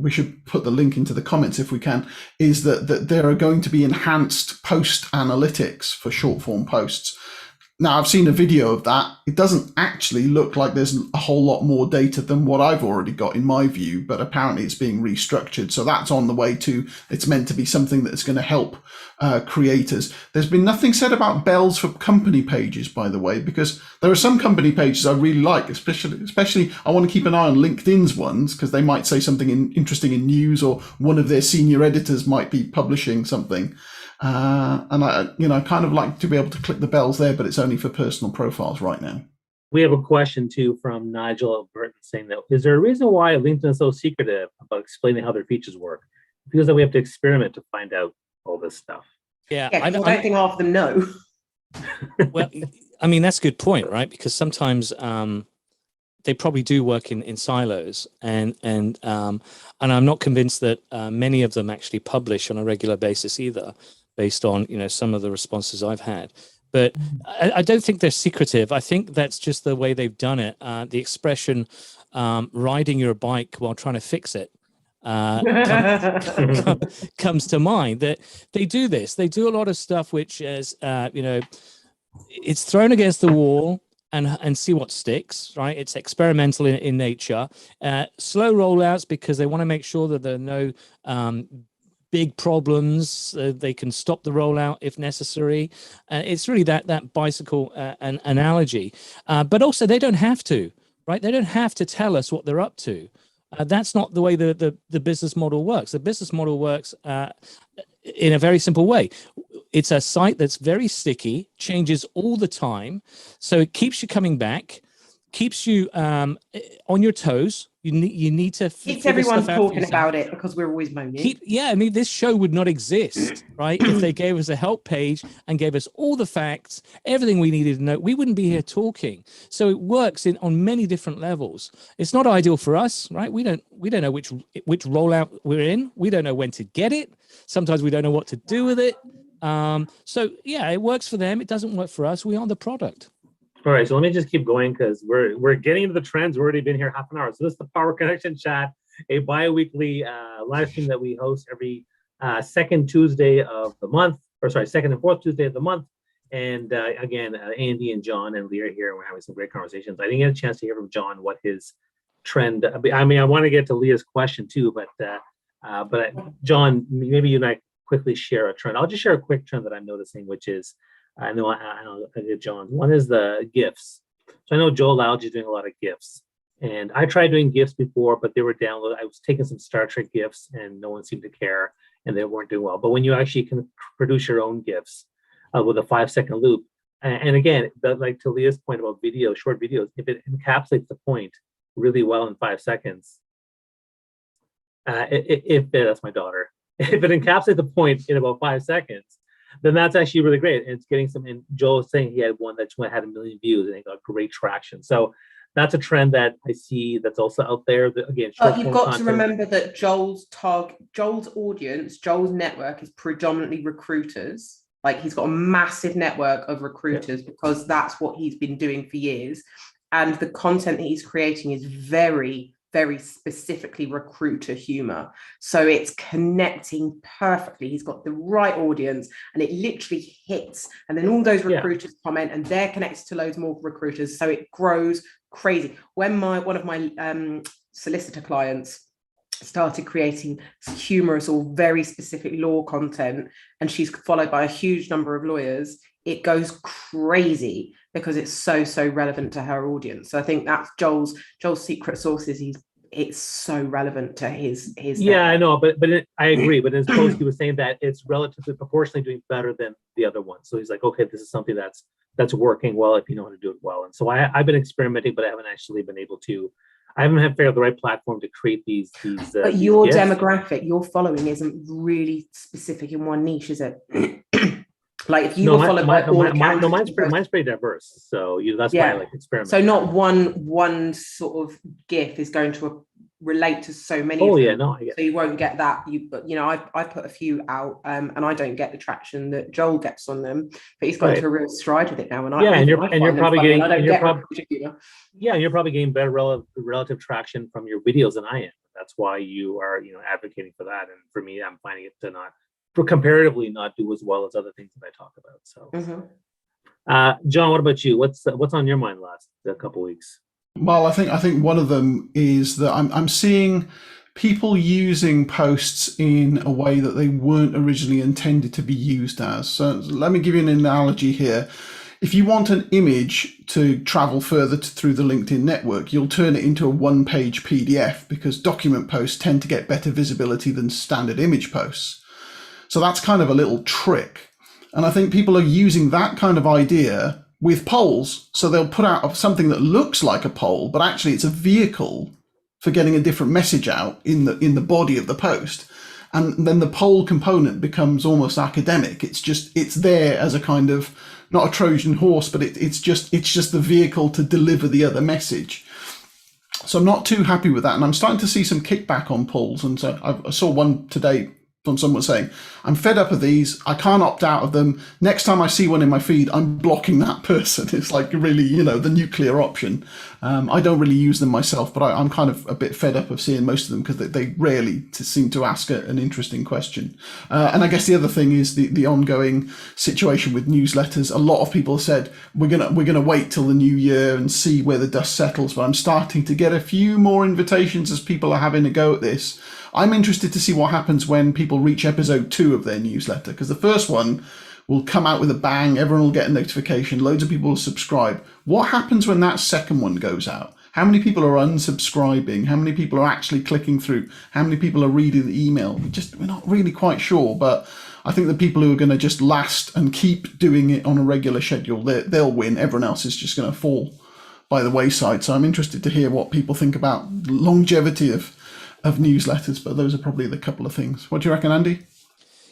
we should put the link into the comments if we can, is that there are going to be enhanced post analytics for short form posts. Now, I've seen a video of that. It doesn't actually look like there's a whole lot more data than what I've already got in my view, but apparently it's being restructured. So that's on the way too. It's meant to be something that's going to help creators. There's been nothing said about bells for company pages, by the way, because there are some company pages I really like, especially I want to keep an eye on LinkedIn's ones because they might say something interesting in news, or one of their senior editors might be publishing something. And I kind of like to be able to click the bells there, but it's only for personal profiles right now. We have a question too from Nigel Burton saying that, is there a reason why LinkedIn is so secretive about explaining how their features work? It feels that we have to experiment to find out all this stuff. Yeah, I don't think half of them know. Well, I mean, that's a good point, right? Because sometimes they probably do work in silos, and I'm not convinced that many of them actually publish on a regular basis either, based on some of the responses I've had. But I don't think they're secretive. I think that's just the way they've done it. The expression riding your bike while trying to fix it comes to mind. That they do this. They do a lot of stuff which is, it's thrown against the wall and see what sticks, right? It's experimental in nature. Slow rollouts because they want to make sure that there are no big problems. They can stop the rollout if necessary. It's really that bicycle an analogy. But also they don't have to. right? They don't have to tell us what they're up to. That's not the way the business model works. The business model works in a very simple way. It's a site that's very sticky, changes all the time. So it keeps you coming back, keeps you on your toes. You need to keeps everyone talking about it because we're always moaning. I mean, this show would not exist, right? If they gave us a help page and gave us all the facts, everything we needed to know, we wouldn't be here talking. So it works on many different levels. It's not ideal for us, right? We don't know which rollout we're in. We don't know when to get it. Sometimes we don't know what to do with it. So yeah, it works for them. It doesn't work for us. We are the product. All right, so let me just keep going because we're getting into the trends. We've already been here half an hour. So this is the Power Connection Chat, a bi-weekly live stream that we host every second Tuesday of the month, second and fourth Tuesday of the month. And again, Andy and John and Leah are here, and we're having some great conversations. I didn't get a chance to hear from John what his trend. I mean, I want to get to Leah's question too, but John, maybe you and I quickly share a trend. I'll just share a quick trend that I'm noticing, which is. I know John. One is the GIFs. So I know Joel Alge is doing a lot of GIFs. And I tried doing GIFs before, but they were downloaded. I was taking some Star Trek GIFs and no one seemed to care and they weren't doing well. But when you actually can produce your own GIFs with a 5-second loop, and again, like to Leah's point about video, short videos, if it encapsulates the point really well in 5 seconds, that's my daughter. If it encapsulates the point in about 5 seconds, then that's actually really great. And it's getting some, and Joel was saying he had one that had 1 million views and it got great traction. So that's a trend that I see that's also out there. Again, you've got to remember that Joel's audience, Joel's network is predominantly recruiters. Like he's got a massive network of recruiters because that's what he's been doing for years. And the content that he's creating is very, very specifically recruiter humor. So it's connecting perfectly. He's got the right audience and it literally hits. And then all those recruiters comment and they're connected to loads more recruiters. So it grows crazy. When one of my solicitor clients started creating humorous or very specific law content, and she's followed by a huge number of lawyers, it goes crazy because it's so relevant to her audience. So I think that's Joel's secret sauces. It's so relevant to his I know, but I agree. But in his post, he was saying that it's relatively proportionally doing better than the other one. So he's like, okay, this is something that's working well if you know how to do it well. And so I've been experimenting, but I haven't actually been able to. I haven't figured out the right platform to create these. But your demographic, your following isn't really specific in one niche, is it? Like if you were followed by mine's pretty diverse. So that's why I like experiment. So not one sort of GIF is going to relate to so many. Oh of them. yeah, no, I get. So you won't get that. I put a few out, and I don't get the traction that Joel gets on them. But he's gone to a real stride with it now. And you're probably getting better relative traction from your videos than I am. That's why you are advocating for that. And for me, I'm finding it to comparatively not do as well as other things that I talk about. So, John, what about you? What's on your mind last couple weeks? Well, I think one of them is that I'm seeing people using posts in a way that they weren't originally intended to be used as. So let me give you an analogy here. If you want an image to travel further through the LinkedIn network, you'll turn it into a one-page PDF because document posts tend to get better visibility than standard image posts. So that's kind of a little trick. And I think people are using that kind of idea with polls. So they'll put out something that looks like a poll, but actually it's a vehicle for getting a different message out in the body of the post. And then the poll component becomes almost academic. It's there as a kind of, not a Trojan horse, but it's just the vehicle to deliver the other message. So I'm not too happy with that. And I'm starting to see some kickback on polls. And so I saw one today from someone saying, I'm fed up of these. I can't opt out of them. Next time I see one in my feed, I'm blocking that person. It's like really, the nuclear option. I don't really use them myself, but I'm kind of a bit fed up of seeing most of them because they rarely seem to ask an interesting question. And I guess the other thing is the ongoing situation with newsletters. A lot of people said, we're gonna wait till the new year and see where the dust settles. But I'm starting to get a few more invitations as people are having a go at this. I'm interested to see what happens when people reach episode 2 of their newsletter, because the first one will come out with a bang. Everyone will get a notification. Loads of people will subscribe. What happens when that second one goes out? How many people are unsubscribing? How many people are actually clicking through? How many people are reading the email? We're not really quite sure, but I think the people who are going to just last and keep doing it on a regular schedule, they'll win. Everyone else is just going to fall by the wayside. So I'm interested to hear what people think about longevity of newsletters, but those are probably the couple of things. What do you reckon, Andy?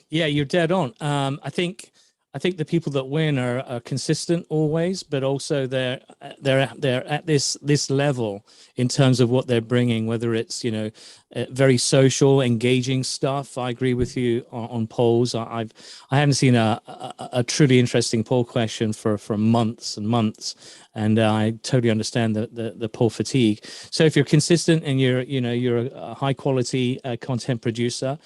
Yeah, you're dead on. I think the people that win are consistent always, but also they're at this level in terms of what they're bringing, whether it's, very social, engaging stuff. I agree with you on polls. I haven't seen a truly interesting poll question for months and months, and I totally understand the poll fatigue. So if you're consistent and you're a high quality content producer,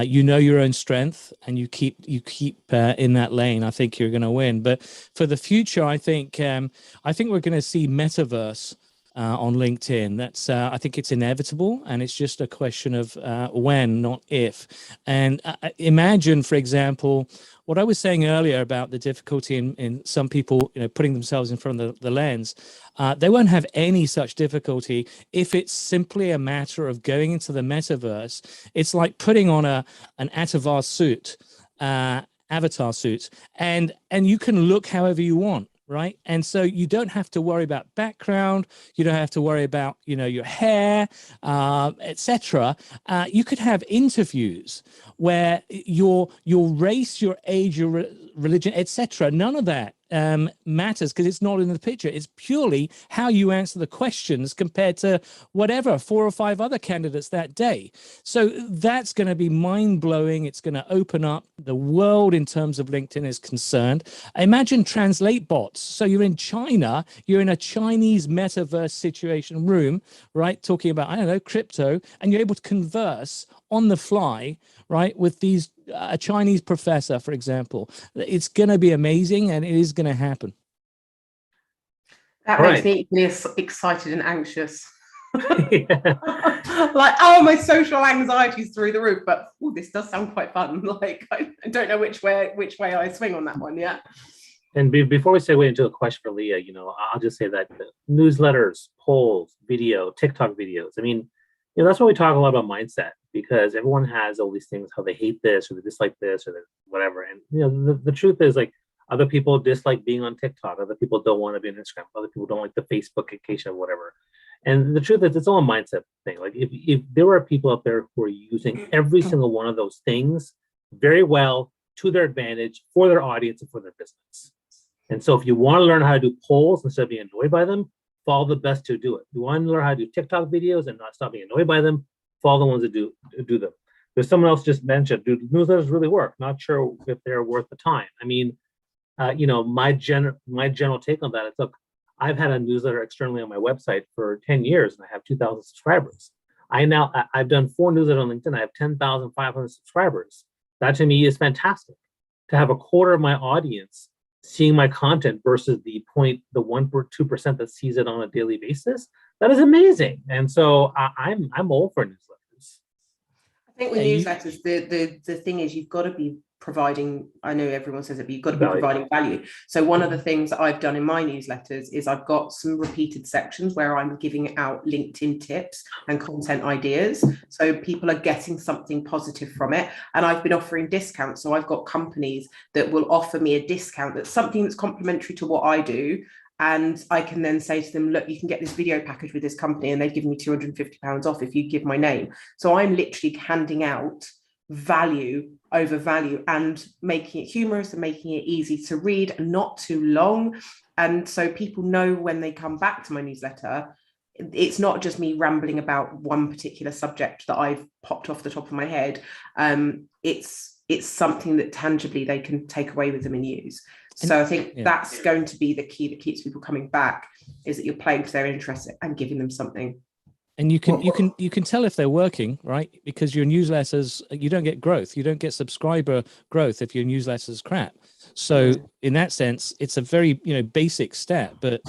your own strength, and you keep in that lane, I think you're going to win. But for the future, I think we're going to see metaverse on LinkedIn. That's I think it's inevitable, and it's just a question of when, not if. And imagine, for example, what I was saying earlier about the difficulty in some people, putting themselves in front of the lens. They won't have any such difficulty if it's simply a matter of going into the metaverse. It's like putting on an avatar suit, and you can look however you want. Right. And so you don't have to worry about background. You don't have to worry about, your hair, etc. You could have interviews where your race, your age, your religion, etc. None of that matters, because it's not in the picture. It's purely how you answer the questions compared to whatever 4 or 5 other candidates that day. So that's going to be mind-blowing. It's going to open up the world in terms of LinkedIn is concerned. Imagine translate bots. So you're in China, you're in a Chinese metaverse situation room, right, talking about, I don't know, crypto, and you're able to converse on the fly, right, with these a Chinese professor, for example. It's going to be amazing, and it is going to happen. That makes me equally excited and anxious. Like, my social anxiety is through the roof, but this does sound quite fun. Like, I don't know which way I swing on that one yet. And before we segue into a question for Leah, I'll just say that newsletters, polls, video, TikTok videos. I mean, that's why we talk a lot about mindset, because everyone has all these things, how they hate this or they dislike this or whatever. And the truth is, like, other people dislike being on TikTok, other people don't want to be on Instagram, other people don't like the Facebookification or whatever. And the truth is, it's all a mindset thing. Like, if there are people out there who are using every single one of those things very well to their advantage, for their audience and for their business. And so if you want to learn how to do polls instead of being annoyed by them, follow the best to do it. You want to learn how to do TikTok videos and not stop being annoyed by them, follow the ones that do them. There's someone else just mentioned, do newsletters really work? Not sure if they're worth the time. I mean, my general take on that is, look, I've had a newsletter externally on my website for 10 years and I have 2,000 subscribers. I've done 4 newsletters on LinkedIn. I have 10,500 subscribers. That to me is fantastic. To have a quarter of my audience seeing my content versus the 1 or 2% that sees it on a daily basis, that is amazing. And so I'm all for newsletters. I think with newsletters, the thing is, you've got to be providing, I know everyone says it, but you've got to be providing value. So one of the things that I've done in my newsletters is I've got some repeated sections where I'm giving out LinkedIn tips and content ideas. So people are getting something positive from it. And I've been offering discounts. So I've got companies that will offer me a discount that's something that's complementary to what I do. And I can then say to them, look, you can get this video package with this company, and they've given me £250 off if you give my name. So I'm literally handing out value over value and making it humorous and making it easy to read and not too long. And so people know when they come back to my newsletter, it's not just me rambling about one particular subject that I've popped off the top of my head. It's something that tangibly they can take away with them and use. So I think that's going to be the key that keeps people coming back, is that you're playing to their interests and giving them something. And you can tell if they're working, right? Because your newsletters, you don't get growth. You don't get subscriber growth if your newsletter's crap. So in that sense, it's a very, basic stat, but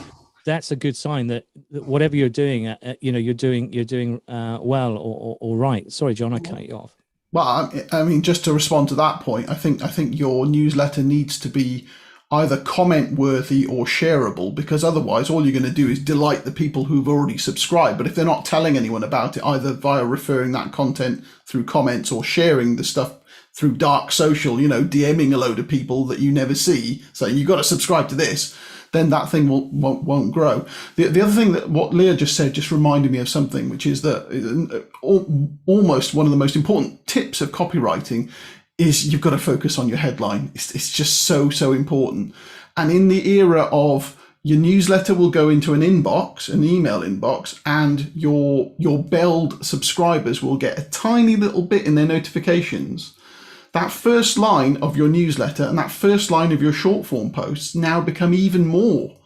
that's a good sign that whatever you're doing, you're doing well or right. Sorry, John, I cut you off. Well, I mean, just to respond to that point, I think your newsletter needs to be either comment worthy or shareable, because otherwise all you're going to do is delight the people who've already subscribed. But if they're not telling anyone about it, either via referring that content through comments or sharing the stuff through dark social, DMing a load of people that you never see, saying you've got to subscribe to this, then that thing won't grow. The other thing that what Leah just said just reminded me of something, which is that almost one of the most important tips of copywriting is you've got to focus on your headline. It's just so important. And in the era of your newsletter will go into an inbox, an email inbox, and your belled subscribers will get a tiny little bit in their notifications. That first line of your newsletter and that first line of your short form posts now become even more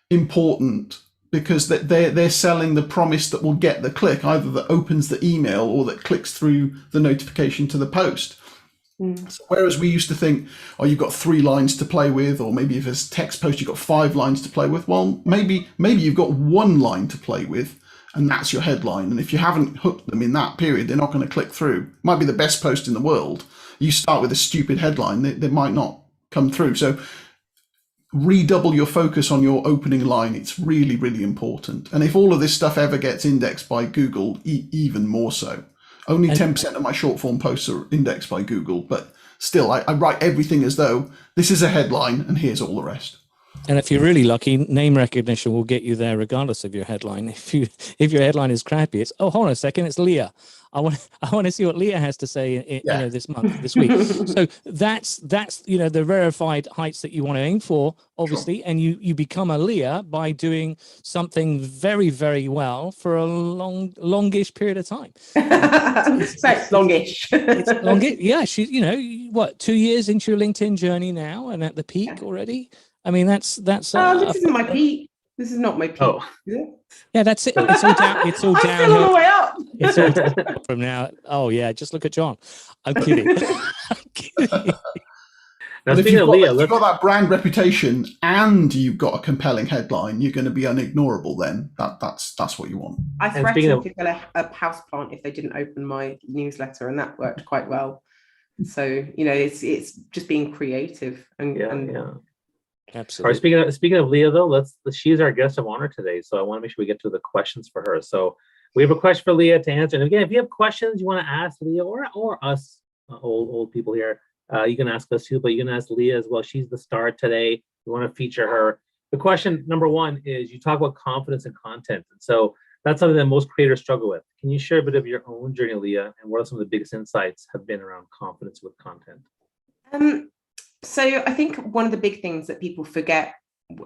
important, because they're selling the promise that will get the click, either that opens the email or that clicks through the notification to the post. So whereas we used to think, you've got 3 lines to play with, or maybe if it's text post, you've got 5 lines to play with. Well, maybe you've got 1 line to play with, and that's your headline. And if you haven't hooked them in that period, they're not going to click through. Might be the best post in the world. You start with a stupid headline, they might not come through. So redouble your focus on your opening line. It's really, really important. And if all of this stuff ever gets indexed by Google, even more so. Only 10% of my short form posts are indexed by Google, but still, I write everything as though this is a headline and here's all the rest. And if you're really lucky, name recognition will get you there regardless of your headline. If your headline is crappy, it's, hold on a second, it's Leah. I want to see what Leah has to say this month, this week. So that's the rarefied heights that you want to aim for, obviously. Sure. And you become a Leah by doing something very, very well for a longish period of time. It's longish. It's longish. Yeah, she's 2 years into your LinkedIn journey now, and at the peak already. I mean, that's. This isn't my peak. This is not my peak. Oh. Yeah, that's it. It's all down. It's all down. Still on the way up. It's all down from now. Oh yeah, just look at John. I'm kidding. I'm kidding. Now, if you've got that brand reputation and you've got a compelling headline, you're going to be unignorable. Then that's what you want. I threatened to get a houseplant if they didn't open my newsletter, and that worked quite well. So it's just being creative and Absolutely. All right, speaking of Leah, though, she's our guest of honor today, so I want to make sure we get to the questions for her. So we have a question for Leah to answer. And again, if you have questions you want to ask Leah or us old people here, you can ask us too, but you can ask Leah as well. She's the star today. We want to feature her. The question number 1 is, you talk about confidence in content, and so that's something that most creators struggle with. Can you share a bit of your own journey, Leah, and what are some of the biggest insights have been around confidence with content? So I think one of the big things that people forget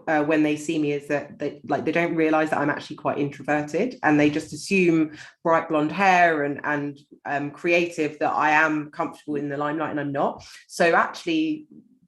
when they see me is that they don't realize that I'm actually quite introverted, and they just assume bright blonde hair and creative, that I am comfortable in the limelight, and I'm not. So actually,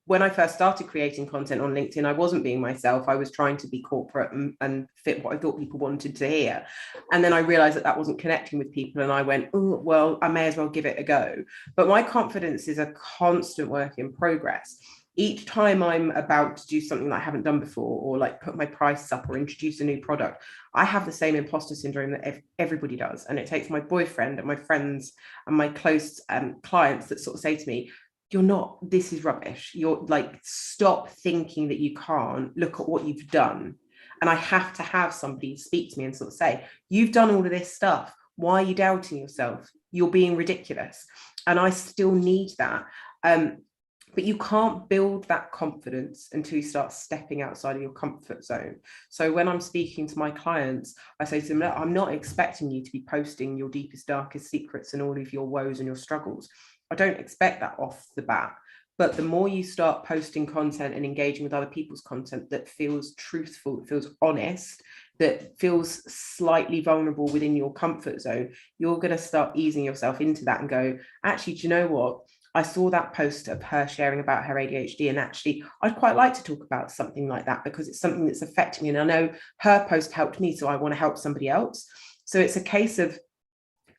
when I first started creating content on LinkedIn, I wasn't being myself. I was trying to be corporate and fit what I thought people wanted to hear. And then I realized that wasn't connecting with people. And I went, oh, well, I may as well give it a go. But my confidence is a constant work in progress. Each time I'm about to do something that I haven't done before, or like put my prices up or introduce a new product, I have the same imposter syndrome that everybody does. And it takes my boyfriend and my friends and my close clients that sort of say to me, you're not, this is rubbish. You're like, stop thinking that you can't, look at what you've done. And I have to have somebody speak to me and sort of say, you've done all of this stuff. Why are you doubting yourself? You're being ridiculous. And I still need that. But you can't build that confidence until you start stepping outside of your comfort zone. So when I'm speaking to my clients, I say to them, look, I'm not expecting you to be posting your deepest, darkest secrets and all of your woes and your struggles. I don't expect that off the bat. But the more you start posting content and engaging with other people's content that feels truthful, that feels honest, that feels slightly vulnerable within your comfort zone, you're going to start easing yourself into that and go, actually, do you know what? I saw that post of her sharing about her ADHD, and actually, I'd quite like to talk about something like that because it's something that's affecting me. And I know her post helped me, so I want to help somebody else. So it's a case of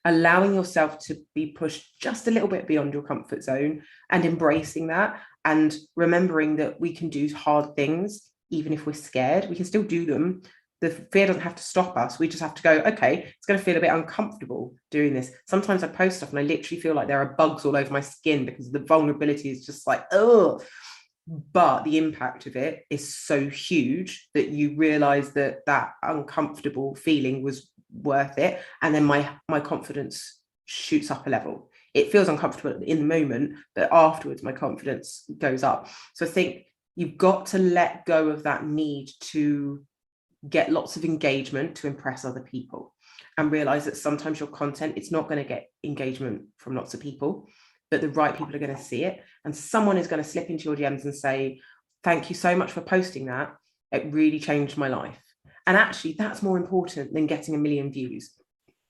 allowing yourself to be pushed just a little bit beyond your comfort zone and embracing that, and remembering that we can do hard things even if we're scared. We can still do them. The fear doesn't have to stop us. We just have to go, okay, it's going to feel a bit uncomfortable doing this. Sometimes I post stuff and I literally feel like there are bugs all over my skin because the vulnerability is just like, oh. but the impact of it is so huge that you realize that that uncomfortable feeling was worth it. And then my confidence shoots up a level. It feels uncomfortable in the moment, but afterwards my confidence goes up. So I think you've got to let go of that need to get lots of engagement to impress other people, and realize that sometimes your content, it's not going to get engagement from lots of people, but the right people are going to see it. And someone is going to slip into your DMs and say, thank you so much for posting that. It really changed my life. And actually, that's more important than getting 1 million views.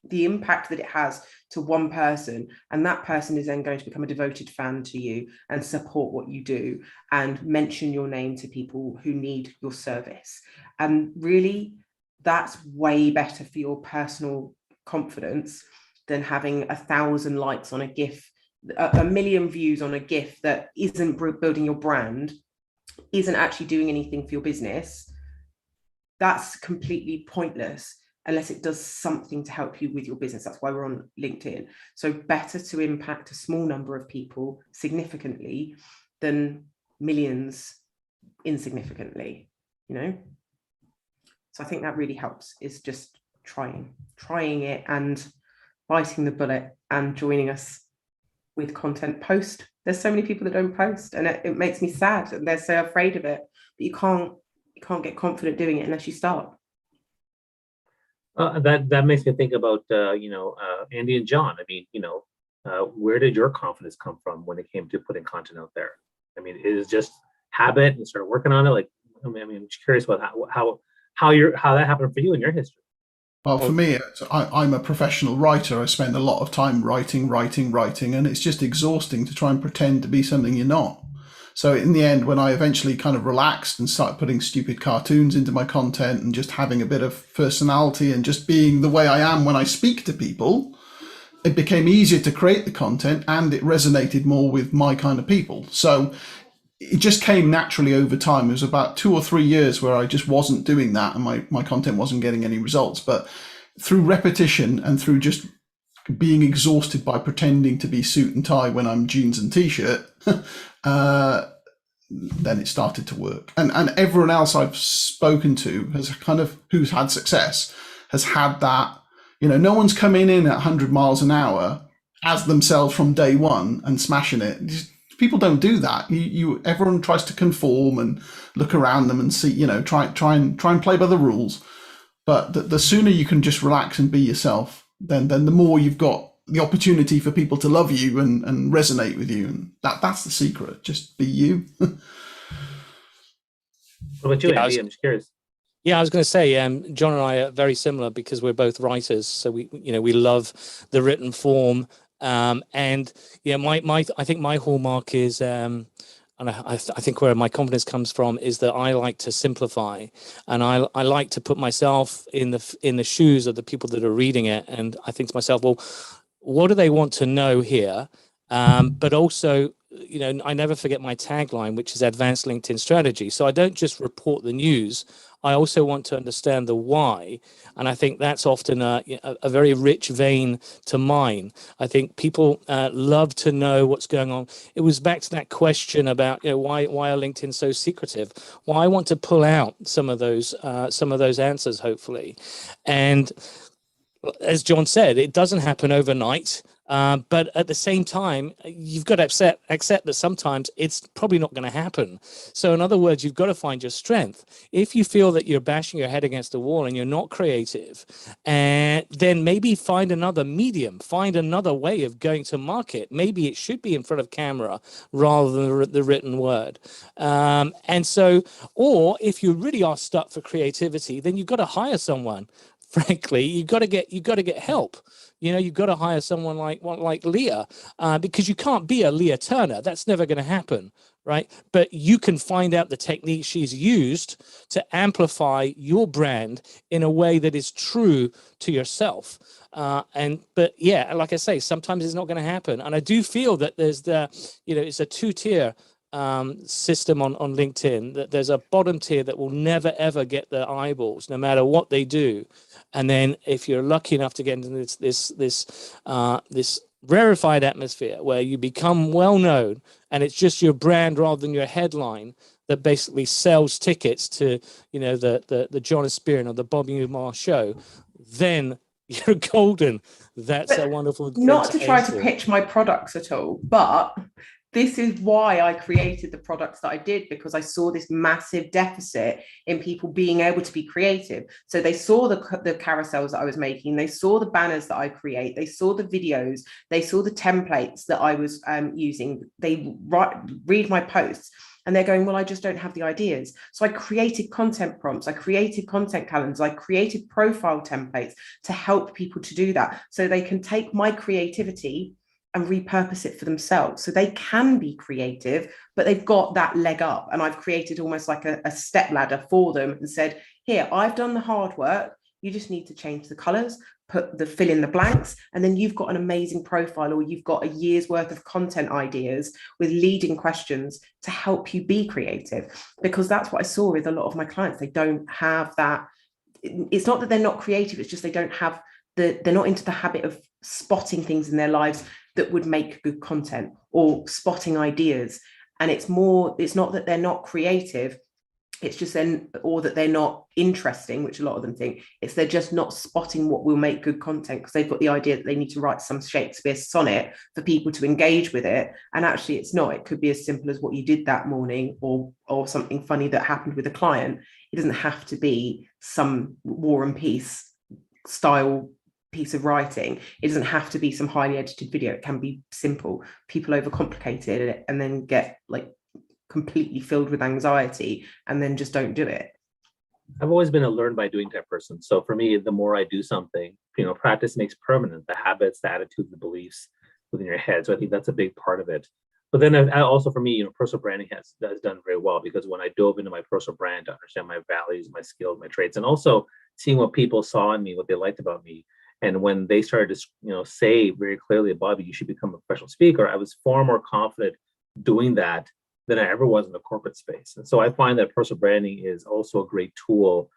The impact that it has to one person, and that person is then going to become a devoted fan to you and support what you do and mention your name to people who need your service. And really, that's way better for your personal confidence than having 1,000 likes on a GIF, 1 million views on a GIF that isn't building your brand, isn't actually doing anything for your business. That's completely pointless unless it does something to help you with your business. That's why we're on LinkedIn. So better to impact a small number of people significantly than millions insignificantly, you know? So I think that really helps, is just trying it and biting the bullet and joining us with content. Post. There's so many people that don't post, and it makes me sad, and they're so afraid of it. But you can't get confident doing it unless you start. That makes me think about Andy and John. I mean, where did your confidence come from when it came to putting content out there? I mean, it is just habit and started working on it. Like, I mean, I'm just curious about how that happened for you in your history. Well, for me, I'm a professional writer. I spend a lot of time writing, and it's just exhausting to try and pretend to be something you're not. So in the end, when I eventually kind of relaxed and started putting stupid cartoons into my content and just having a bit of personality and just being the way I am when I speak to people, it became easier to create the content, and it resonated more with my kind of people. So it just came naturally over time. It was about 2 or 3 years where I just wasn't doing that, and my content wasn't getting any results. But through repetition and through just being exhausted by pretending to be suit and tie when I'm jeans and t-shirt, then it started to work. And everyone else I've spoken to has kind of, who's had success, has had that, no one's coming in at 100 miles an hour as themselves from day one and smashing it. People don't do that. Everyone tries to conform and look around them and see, try and play by the rules. But the sooner you can just relax and be yourself, then the more you've got the opportunity for people to love you and resonate with you. And that's the secret. Just be you. What about you, Andy? I'm just curious. Yeah, I was going to say, John and I are very similar because we're both writers. So we love the written form. And yeah, I think my hallmark is, and I think where my confidence comes from is that I like to simplify, and I like to put myself in the shoes of the people that are reading it. And I think to myself, well, what do they want to know here? But also, I never forget my tagline, which is advanced LinkedIn strategy. So I don't just report the news. I also want to understand the why. And I think that's often a very rich vein to mine. I think people love to know what's going on. It was back to that question about, why are LinkedIn so secretive? Well, I want to pull out some of those answers, hopefully. And as John said, it doesn't happen overnight. But at the same time, you've got to accept that sometimes it's probably not going to happen. So in other words, you've got to find your strength. If you feel that you're bashing your head against the wall and you're not creative, and then maybe find another medium, find another way of going to market. Maybe it should be in front of camera rather than the written word. And so, or if you really are stuck for creativity, then you've got to hire someone. Frankly, you've got to get help. You've got to hire someone like Leah, because you can't be a Leah Turner. That's never going to happen, right? But you can find out the technique she's used to amplify your brand in a way that is true to yourself. But yeah, like I say, sometimes it's not going to happen. And I do feel that there's it's a 2-tier system on LinkedIn, that there's a bottom tier that will never ever get the eyeballs no matter what they do, and then if you're lucky enough to get into this rarefied atmosphere where you become well known and it's just your brand rather than your headline that basically sells tickets to, you know, the John Espirian or the Bobby Umar show, then you're golden. That's a wonderful thing. Not to try to for. pitch my products at all, but this is why I created the products that I did, because I saw this massive deficit in people being able to be creative. So they saw the carousels that I was making, they saw the banners that I create, they saw the videos, they saw the templates that I was using, they read my posts, and they're going, well, I just don't have the ideas. So I created content prompts, I created content calendars, I created profile templates to help people to do that. So they can take my creativity and repurpose it for themselves. So they can be creative, but they've got that leg up. And I've created almost like a step ladder for them and said, here, I've done the hard work. You just need to change the colors, fill in the blanks, and then you've got an amazing profile, or you've got a year's worth of content ideas with leading questions to help you be creative. Because that's what I saw with a lot of my clients. They don't have that. It's not that they're not creative, it's just they don't have they're not into the habit of spotting things in their lives that would make good content, or spotting ideas. And it's not that they're not creative, it's just then, or that they're not interesting, which a lot of them think. It's they're just not spotting what will make good content, because they've got the idea that they need to write some Shakespeare sonnet for people to engage with it. And actually it's not. It could be as simple as what you did that morning, or something funny that happened with a client. It doesn't have to be some War and Peace style piece of writing. It doesn't have to be some highly edited video. It can be simple. People overcomplicated it and then get like completely filled with anxiety and then just don't do it. I've always been a learn by doing type person. So for me, the more I do something, practice makes permanent the habits, the attitudes, the beliefs within your head. So I think that's a big part of it. But then I also, for me, personal branding has done very well, because when I dove into my personal brand to understand my values, my skills, my traits, and also seeing what people saw in me, what they liked about me. And when they started to, say very clearly, Bobby, you should become a professional speaker, I was far more confident doing that than I ever was in the corporate space. And so I find that personal branding is also a great tool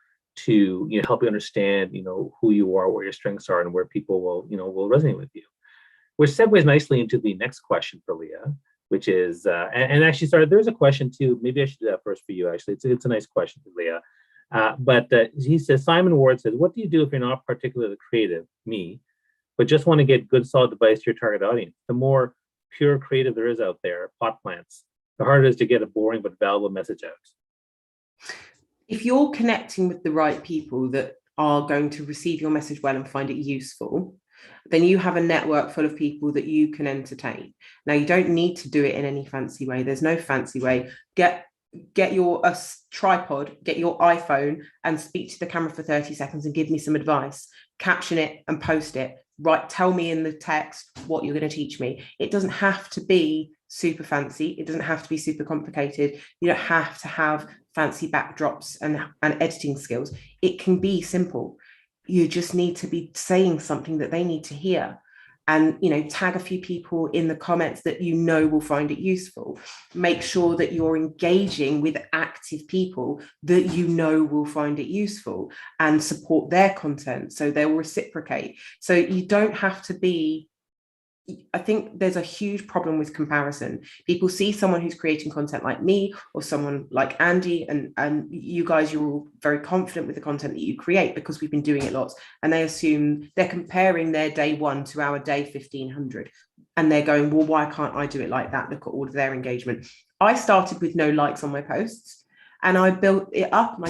to help you understand who you are, what your strengths are, and where people will resonate with you. Which segues nicely into the next question for Leah, which is and actually, sorry, there's a question too. Maybe I should do that first for you. Actually, it's a nice question for Leah. But he says, Simon Ward says, what do you do if you're not particularly creative, me, but just want to get good, solid advice to your target audience? The more pure creative there is out there, pot plants, the harder it is to get a boring but valuable message out. If you're connecting with the right people that are going to receive your message well and find it useful, then you have a network full of people that you can entertain. Now, you don't need to do it in any fancy way. There's no fancy way. Get your tripod, get your iPhone and speak to the camera for 30 seconds and give me some advice. Caption it and post it. Tell me in the text what you're going to teach me. It doesn't have to be super fancy. It doesn't have to be super complicated. You don't have to have fancy backdrops and editing skills. It can be simple. You just need to be saying something that they need to hear. And tag a few people in the comments that will find it useful. Make sure that you're engaging with active people that will find it useful, and support their content so they'll reciprocate. So you don't have to be. I think there's a huge problem with comparison. People see someone who's creating content like me, or someone like Andy, and you guys, you're all very confident with the content that you create because we've been doing it lots, and they assume they're comparing their day 1 to our day 1500, and they're going, well, why can't I do it like that? Look at all of their engagement. I started with no likes on my posts, and I built it up, and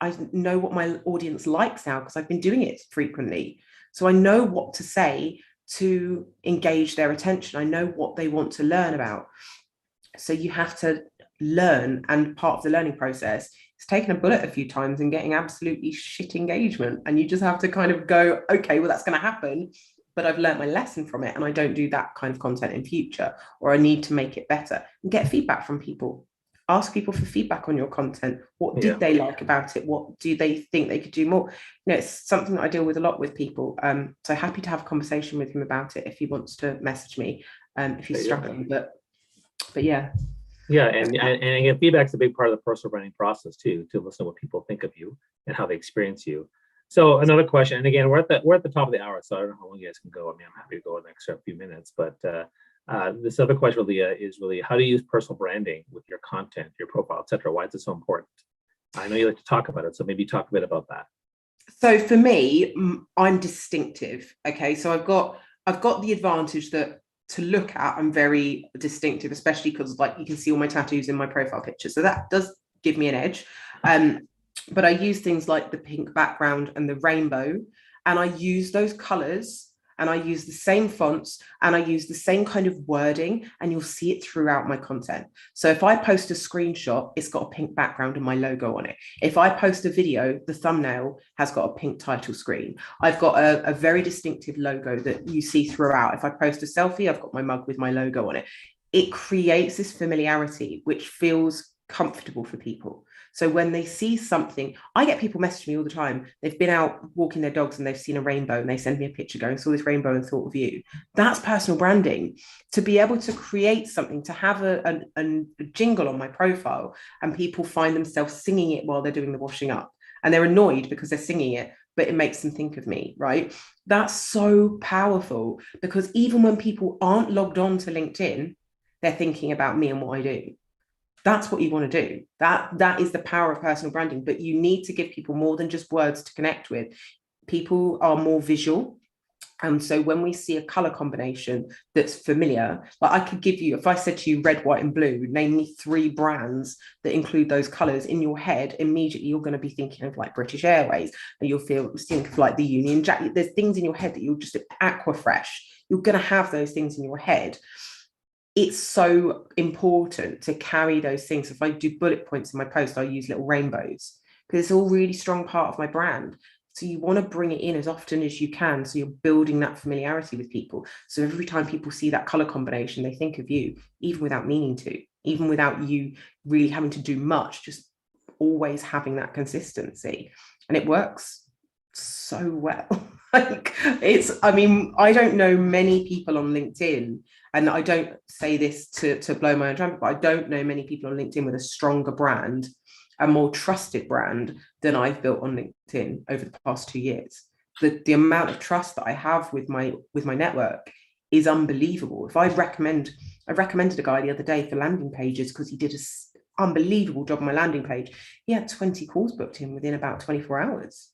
I know what my audience likes now because I've been doing it frequently. So I know what to say to engage their attention. I know what they want to learn about. So you have to learn, and part of the learning process is taking a bullet a few times and getting absolutely shit engagement. And you just have to kind of go, okay, well, that's going to happen, but I've learned my lesson from it, and I don't do that kind of content in future, or I need to make it better. And get feedback from people. Ask people for feedback on your content. What did they like about it? What do they think they could do more? It's something that I deal with a lot with people. So happy to have a conversation with him about it if he wants to message me, if he's struggling. But yeah. Yeah, and again, feedback's a big part of the personal branding process too, to listen to what people think of you and how they experience you. So another question, and again, we're at the top of the hour, so I don't know how long you guys can go. I mean, I'm happy to go an extra few minutes, but this other question really is really how do you use personal branding with your content, your profile, etc. Why is it so important? I know you like to talk about it, so maybe talk a bit about that. So for me, I'm distinctive. Okay, so I've got the advantage that to look at, I'm very distinctive, especially because like you can see all my tattoos in my profile picture. So that does give me an edge. But I use things like the pink background and the rainbow, and I use those colors and I use the same fonts and I use the same kind of wording, and you'll see it throughout my content. So if I post a screenshot, it's got a pink background and my logo on it. If I post a video, the thumbnail has got a pink title screen. I've got a very distinctive logo that you see throughout. If I post a selfie, I've got my mug with my logo on it. It creates this familiarity, which feels comfortable for people. So when they see something, I get people message me all the time. They've been out walking their dogs and they've seen a rainbow and they send me a picture going, saw this rainbow and thought of you. That's personal branding. To be able to create something, to have a jingle on my profile and people find themselves singing it while they're doing the washing up, and they're annoyed because they're singing it, but it makes them think of me, right? That's so powerful, because even when people aren't logged on to LinkedIn, they're thinking about me and what I do. That's what you want to do. That is the power of personal branding, but you need to give people more than just words to connect with. People are more visual. And so when we see a color combination that's familiar, like I could give you, if I said to you red, white, and blue, name me 3 brands that include those colors, in your head, immediately you're going to be thinking of like British Airways, and you'll think of like the Union Jack. There's things in your head that you'll just Aquafresh. You're going to have those things in your head. It's so important to carry those things. If I do bullet points in my post, I use little rainbows because it's all really strong part of my brand. So you want to bring it in as often as you can. So you're building that familiarity with people. So every time people see that color combination, they think of you, even without meaning to, even without you really having to do much, just always having that consistency. And it works so well. Like I mean, I don't know many people on LinkedIn, and I don't say this to blow my own trumpet, but I don't know many people on LinkedIn with a stronger brand, a more trusted brand than I've built on LinkedIn over the past 2 years. The amount of trust that I have with my network is unbelievable. If I recommended a guy the other day for landing pages because he did an unbelievable job on my landing page. He had 20 calls booked in within about 24 hours.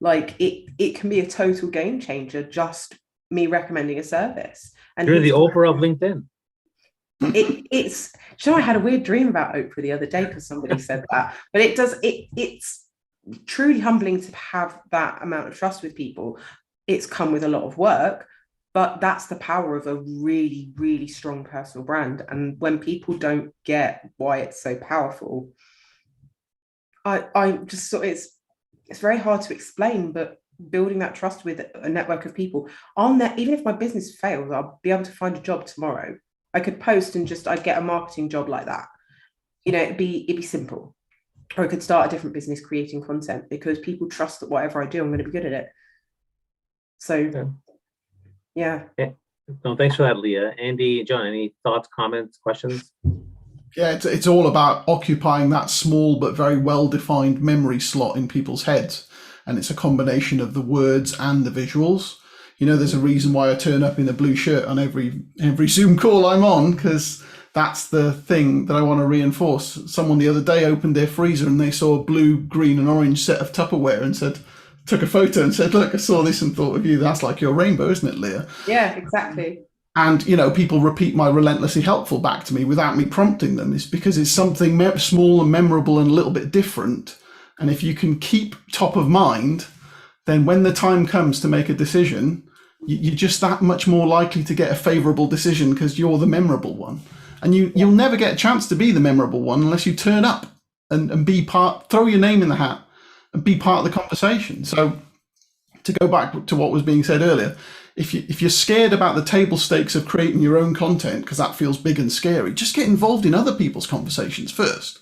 Like it can be a total game changer, just me recommending a service. And you're the Oprah of LinkedIn. It's I had a weird dream about Oprah the other day because somebody said that, but it's truly humbling to have that amount of trust with people. It's come with a lot of work, but that's the power of a really, really strong personal brand. And when people don't get why it's so powerful, I just sort of, it's very hard to explain, but building that trust with a network of people on that, even if my business fails, I'll be able to find a job tomorrow. I could post and I'd get a marketing job like that. You know, it'd be simple. Or I could start a different business creating content because people trust that whatever I do, I'm going to be good at it. So, yeah. No, thanks for that, Leah. Andy, John, any thoughts, comments, questions? Yeah, it's all about occupying that small but very well-defined memory slot in people's heads. And it's a combination of the words and the visuals. You know, there's a reason why I turn up in a blue shirt on every Zoom call I'm on, because that's the thing that I want to reinforce. Someone the other day opened their freezer and they saw a blue, green and orange set of Tupperware and took a photo and said, look, I saw this and thought of you. That's like your rainbow, isn't it, Leah? Yeah, exactly. And, you know, people repeat my relentlessly helpful back to me without me prompting them. It's because it's something small and memorable and a little bit different. And if you can keep top of mind, then when the time comes to make a decision, you're just that much more likely to get a favorable decision because you're the memorable one. And you'll never get a chance to be the memorable one unless you turn up and be part, throw your name in the hat and be part of the conversation. So to go back to what was being said earlier, if you're scared about the table stakes of creating your own content because that feels big and scary, just get involved in other people's conversations first.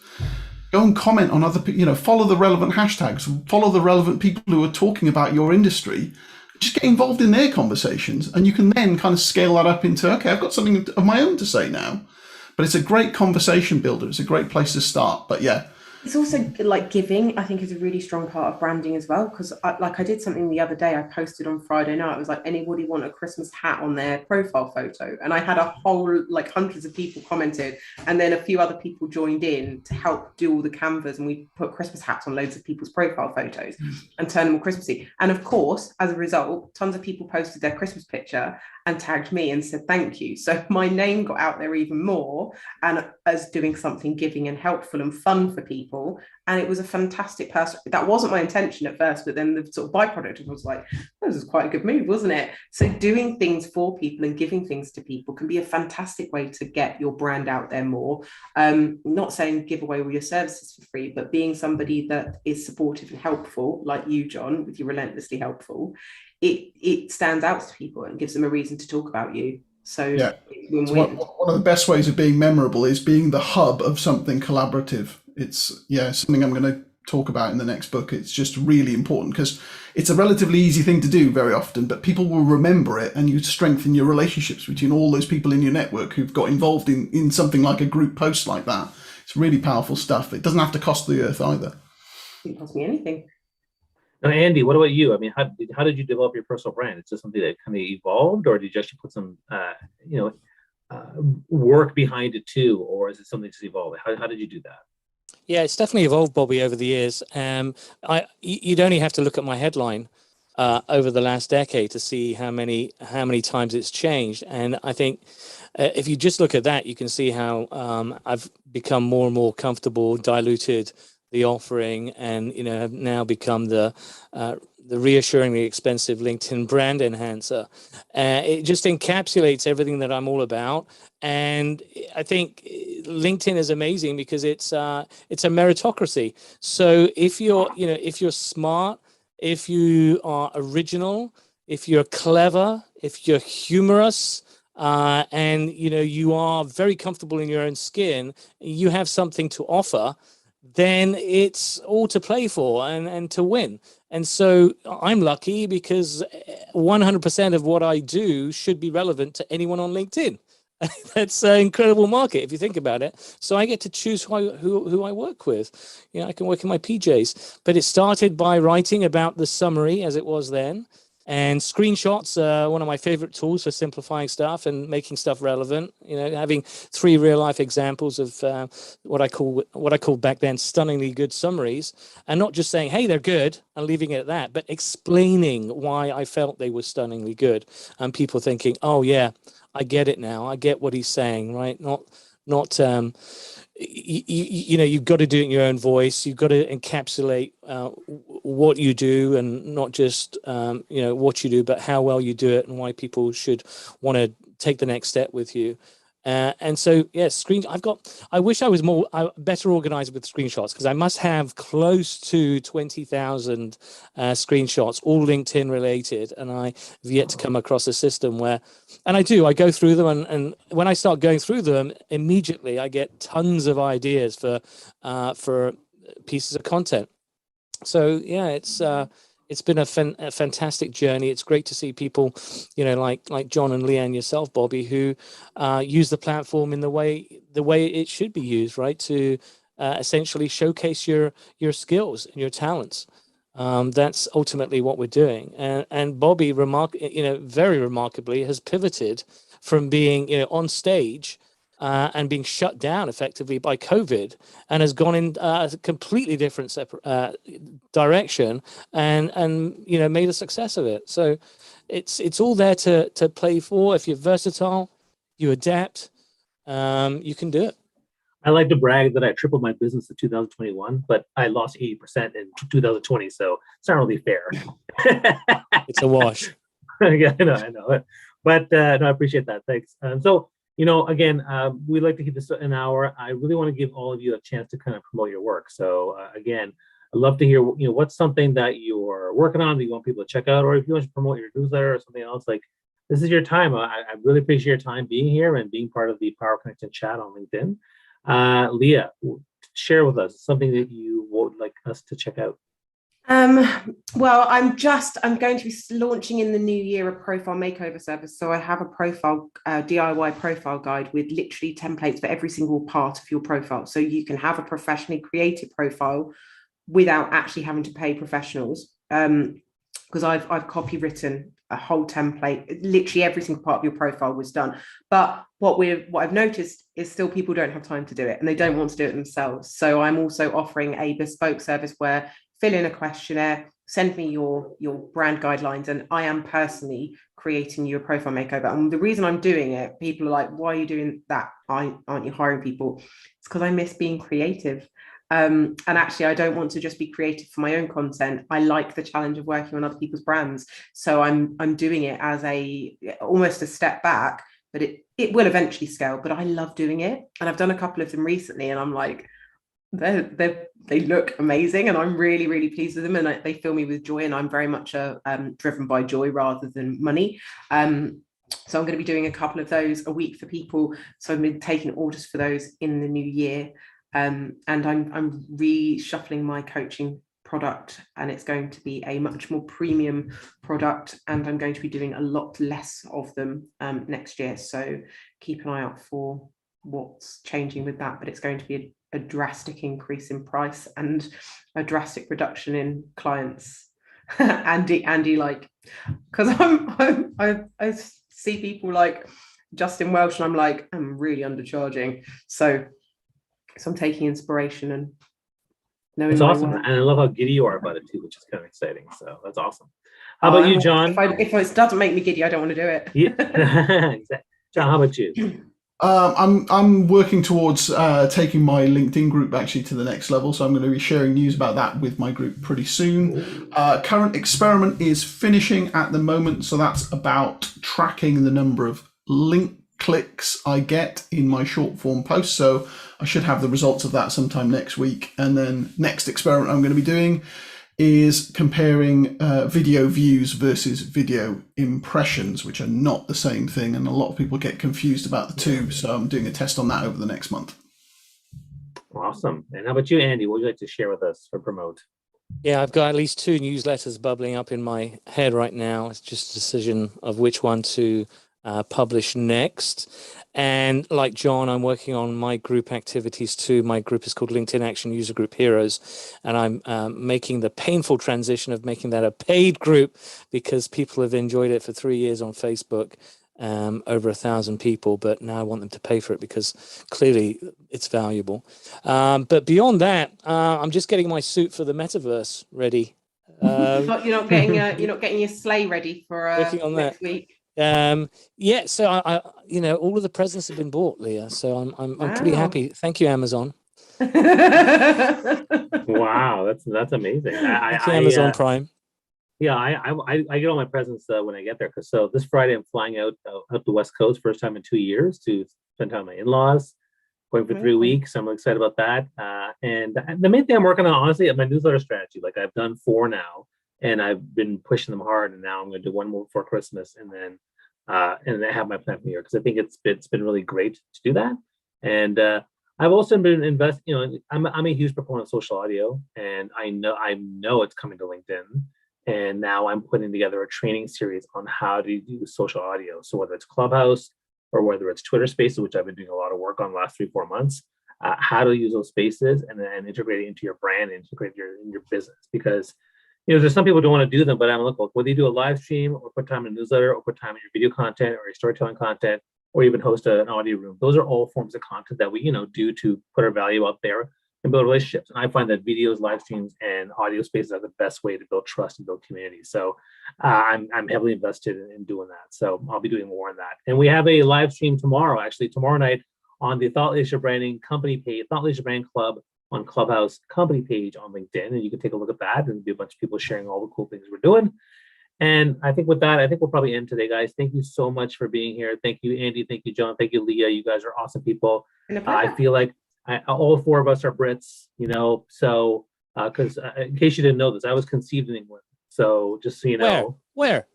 Go and comment on other, follow the relevant hashtags, follow the relevant people who are talking about your industry. Just get involved in their conversations, and you can then kind of scale that up into, okay, I've got something of my own to say now. But it's a great conversation builder. It's a great place to start. But yeah, It's also like giving, I think, is a really strong part of branding as well. Because I did something the other day, I posted on Friday night. It was like, anybody want a Christmas hat on their profile photo? And I had a whole, like hundreds of people commented. And then a few other people joined in to help do all the canvas. And we put Christmas hats on loads of people's profile photos and turned them all Christmassy. And of course, as a result, tons of people posted their Christmas picture and tagged me and said thank you. So my name got out there even more, and as doing something giving and helpful and fun for people. And it was a fantastic person. That wasn't my intention at first, but then the sort of byproduct was like, oh, this is quite a good move, wasn't it? So doing things for people and giving things to people can be a fantastic way to get your brand out there more. Not saying give away all your services for free, but being somebody that is supportive and helpful, like you, John, with your Relentlessly Helpful, it stands out to people and gives them a reason to talk about you. So yeah, one of the best ways of being memorable is being the hub of something collaborative. It's something I'm going to talk about in the next book. It's just really important because it's a relatively easy thing to do very often, but people will remember it, and you strengthen your relationships between all those people in your network who've got involved in something like a group post like that. It's really powerful stuff. It doesn't have to cost the earth either. It didn't cost me anything. Now, Andy, what about you? I mean, how did you develop your personal brand? Is this something that kind of evolved, or did you actually put some, work behind it too, or is it something that's evolved? How did you do that? Yeah, it's definitely evolved, Bobby, over the years. You'd only have to look at my headline over the last decade to see how many times it's changed. And I think if you just look at that, you can see how I've become more and more comfortable, diluted the offering, and have now become the reassuringly expensive LinkedIn brand enhancer. It just encapsulates everything that I'm all about, and I think LinkedIn is amazing because it's a meritocracy. So if you're smart, if you are original, if you're clever, if you're humorous, and you are very comfortable in your own skin, you have something to offer, then it's all to play for and to win. And so I'm lucky because 100% of what I do should be relevant to anyone on LinkedIn. That's an incredible market if you think about it. So I get to choose who I work with. I can work in my PJs. But it started by writing about the summary as it was then. And screenshots are one of my favorite tools for simplifying stuff and making stuff relevant. Having 3 real life examples of what I called back then stunningly good summaries, and not just saying, hey, they're good, and leaving it at that, but explaining why I felt they were stunningly good, and people thinking, oh yeah, I get it now. I get what he's saying, right? Not you've got to do it in your own voice. You've got to encapsulate what you do, and not just what you do, but how well you do it and why people should want to take the next step with you. And so, I wish I was better organized with screenshots, because I must have close to 20,000 screenshots, all LinkedIn related. And I've yet to come across a system where, and I go through them. And when I start going through them, immediately I get tons of ideas for pieces of content. So yeah, it's been a fantastic journey. It's great to see people, like John and Leanne, yourself, Bobby, who use the platform in the way it should be used, right? To essentially showcase your skills and your talents. That's ultimately what we're doing. And Bobby, very remarkably, has pivoted from being, on stage and being shut down effectively by COVID, and has gone in a completely different direction, and made a success of it. So it's all there to play for. If you're versatile, you adapt, you can do it. I like to brag that I tripled my business in 2021, but I lost 80% in 2020, so it's not really fair. It's a wash. Yeah, I know. But no, I appreciate that. Thanks. So, again, we like to keep this an hour. I really want to give all of you a chance to kind of promote your work. So again, I'd love to hear, what's something that you're working on that you want people to check out, or if you want to promote your newsletter or something else, like, this is your time. I really appreciate your time being here and being part of the Power Connection chat on LinkedIn. Leah, share with us something that you would like us to check out. Well, I'm going to be launching in the new year a profile makeover service. So I have a profile DIY profile guide with literally templates for every single part of your profile. So you can have a professionally created profile without actually having to pay professionals. Because I've copywritten a whole template. Literally every single part of your profile was done. But what I've noticed is still people don't have time to do it, and they don't want to do it themselves. So I'm also offering a bespoke service where fill in a questionnaire, send me your brand guidelines, and I am personally creating you a profile makeover. And the reason I'm doing it, people are like, why are you doing that? Aren't you hiring people? It's because I miss being creative. And actually, I don't want to just be creative for my own content. I like the challenge of working on other people's brands. So I'm doing it as almost a step back, but it will eventually scale. But I love doing it. And I've done a couple of them recently, and I'm like, they look amazing, and I'm really, really pleased with them, and they fill me with joy, and I'm very much driven by joy rather than money. So I'm going to be doing a couple of those a week for people. So I've been taking orders for those in the new year. And I'm reshuffling my coaching product, and it's going to be a much more premium product, and I'm going to be doing a lot less of them next year. So keep an eye out for what's changing with that, but it's going to be a drastic increase in price and a drastic reduction in clients. Andy, like, because I see people like Justin Welsh, and I'm like, I'm really undercharging. So I'm taking inspiration and knowing. It's awesome, and I love how giddy you are about it too, which is kind of exciting. So that's awesome. How about you, John? If it doesn't make me giddy, I don't want to do it. Yeah. Exactly. John, how about you? I'm working towards taking my LinkedIn group actually to the next level, so I'm going to be sharing news about that with my group pretty soon. Current experiment is finishing at the moment, so that's about tracking the number of link clicks I get in my short form posts. So I should have the results of that sometime next week. And then next experiment I'm going to be doing is comparing video views versus video impressions, which are not the same thing, and a lot of people get confused about the two. So I'm doing a test on that over the next month. Awesome. And how about you, Andy? What would you like to share with us or promote? Yeah, I've got at least 2 newsletters bubbling up in my head right now. It's just a decision of which one to publish next. And like John, I'm working on my group activities too. My group is called LinkedIn Action User Group Heroes, and I'm making the painful transition of making that a paid group, because people have enjoyed it for 3 years on Facebook, over 1,000 people, but now I want them to pay for it because clearly it's valuable. But beyond that, I'm just getting my suit for the metaverse ready. You're not getting your sleigh ready for working on next that week. Yeah, so I all of the presents have been bought, Leah, so I'm pretty happy. Thank you, Amazon. Wow, that's amazing. Thank you, Amazon Prime. Yeah, I get all my presents when I get there, because so this Friday I'm flying out the West Coast, first time in 2 years, to spend time with my in-laws, going for 3 weeks. I'm excited about that. And the main thing I'm working on, honestly, is my newsletter strategy. Like, I've done 4 now, and I've been pushing them hard, and now I'm going to do 1 more before Christmas, and then I have my plan for the year, because I think it's been really great to do that. And I've also been investing. I'm a huge proponent of social audio, and I know it's coming to LinkedIn. And now I'm putting together a training series on how to do social audio. So whether it's Clubhouse or whether it's Twitter Spaces, which I've been doing a lot of work on the last 3-4 months, how to use those spaces and then integrate it into your brand, integrate in your business. Because there's some people who don't want to do them, but I'm like, whether you do a live stream or put time in a newsletter or put time in your video content or your storytelling content, or even host an audio room, those are all forms of content that we do to put our value out there and build relationships. And I find that videos, live streams, and audio spaces are the best way to build trust and build community. So I'm heavily invested in doing that. So I'll be doing more on that. And we have a live stream tomorrow night on the Thought Leadership Branding company page, Thought Leadership Branding Club on Clubhouse company page on LinkedIn. And you can take a look at that, and there'll be a bunch of people sharing all the cool things we're doing. And I think with that, we'll probably end today, guys. Thank you so much for being here. Thank you, Andy. Thank you, John. Thank you, Leah. You guys are awesome people. I feel like all 4 of us are Brits, so because in case you didn't know this, I was conceived in England. So just so you know. Where?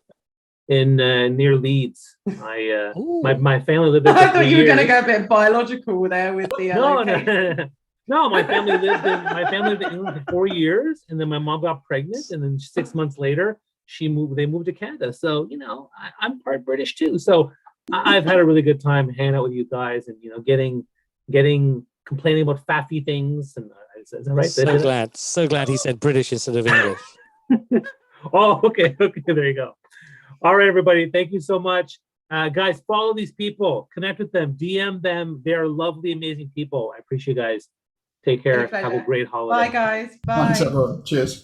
In near Leeds. My family lived there I for thought 3 you were years. going to go a bit biological there with the No. No, my family lived in England for 4 years, and then my mom got pregnant, and then 6 months later, they moved to Canada. So, I'm part British too. So I've had a really good time hanging out with you guys and, complaining about faffy things. And is that right? So glad he said British instead of English. Oh, okay. There you go. All right, everybody. Thank you so much. Guys, follow these people, connect with them, DM them. They're lovely, amazing people. I appreciate you guys. Take care. Have a great holiday. Bye, guys. Bye. Thanks, everyone. Cheers.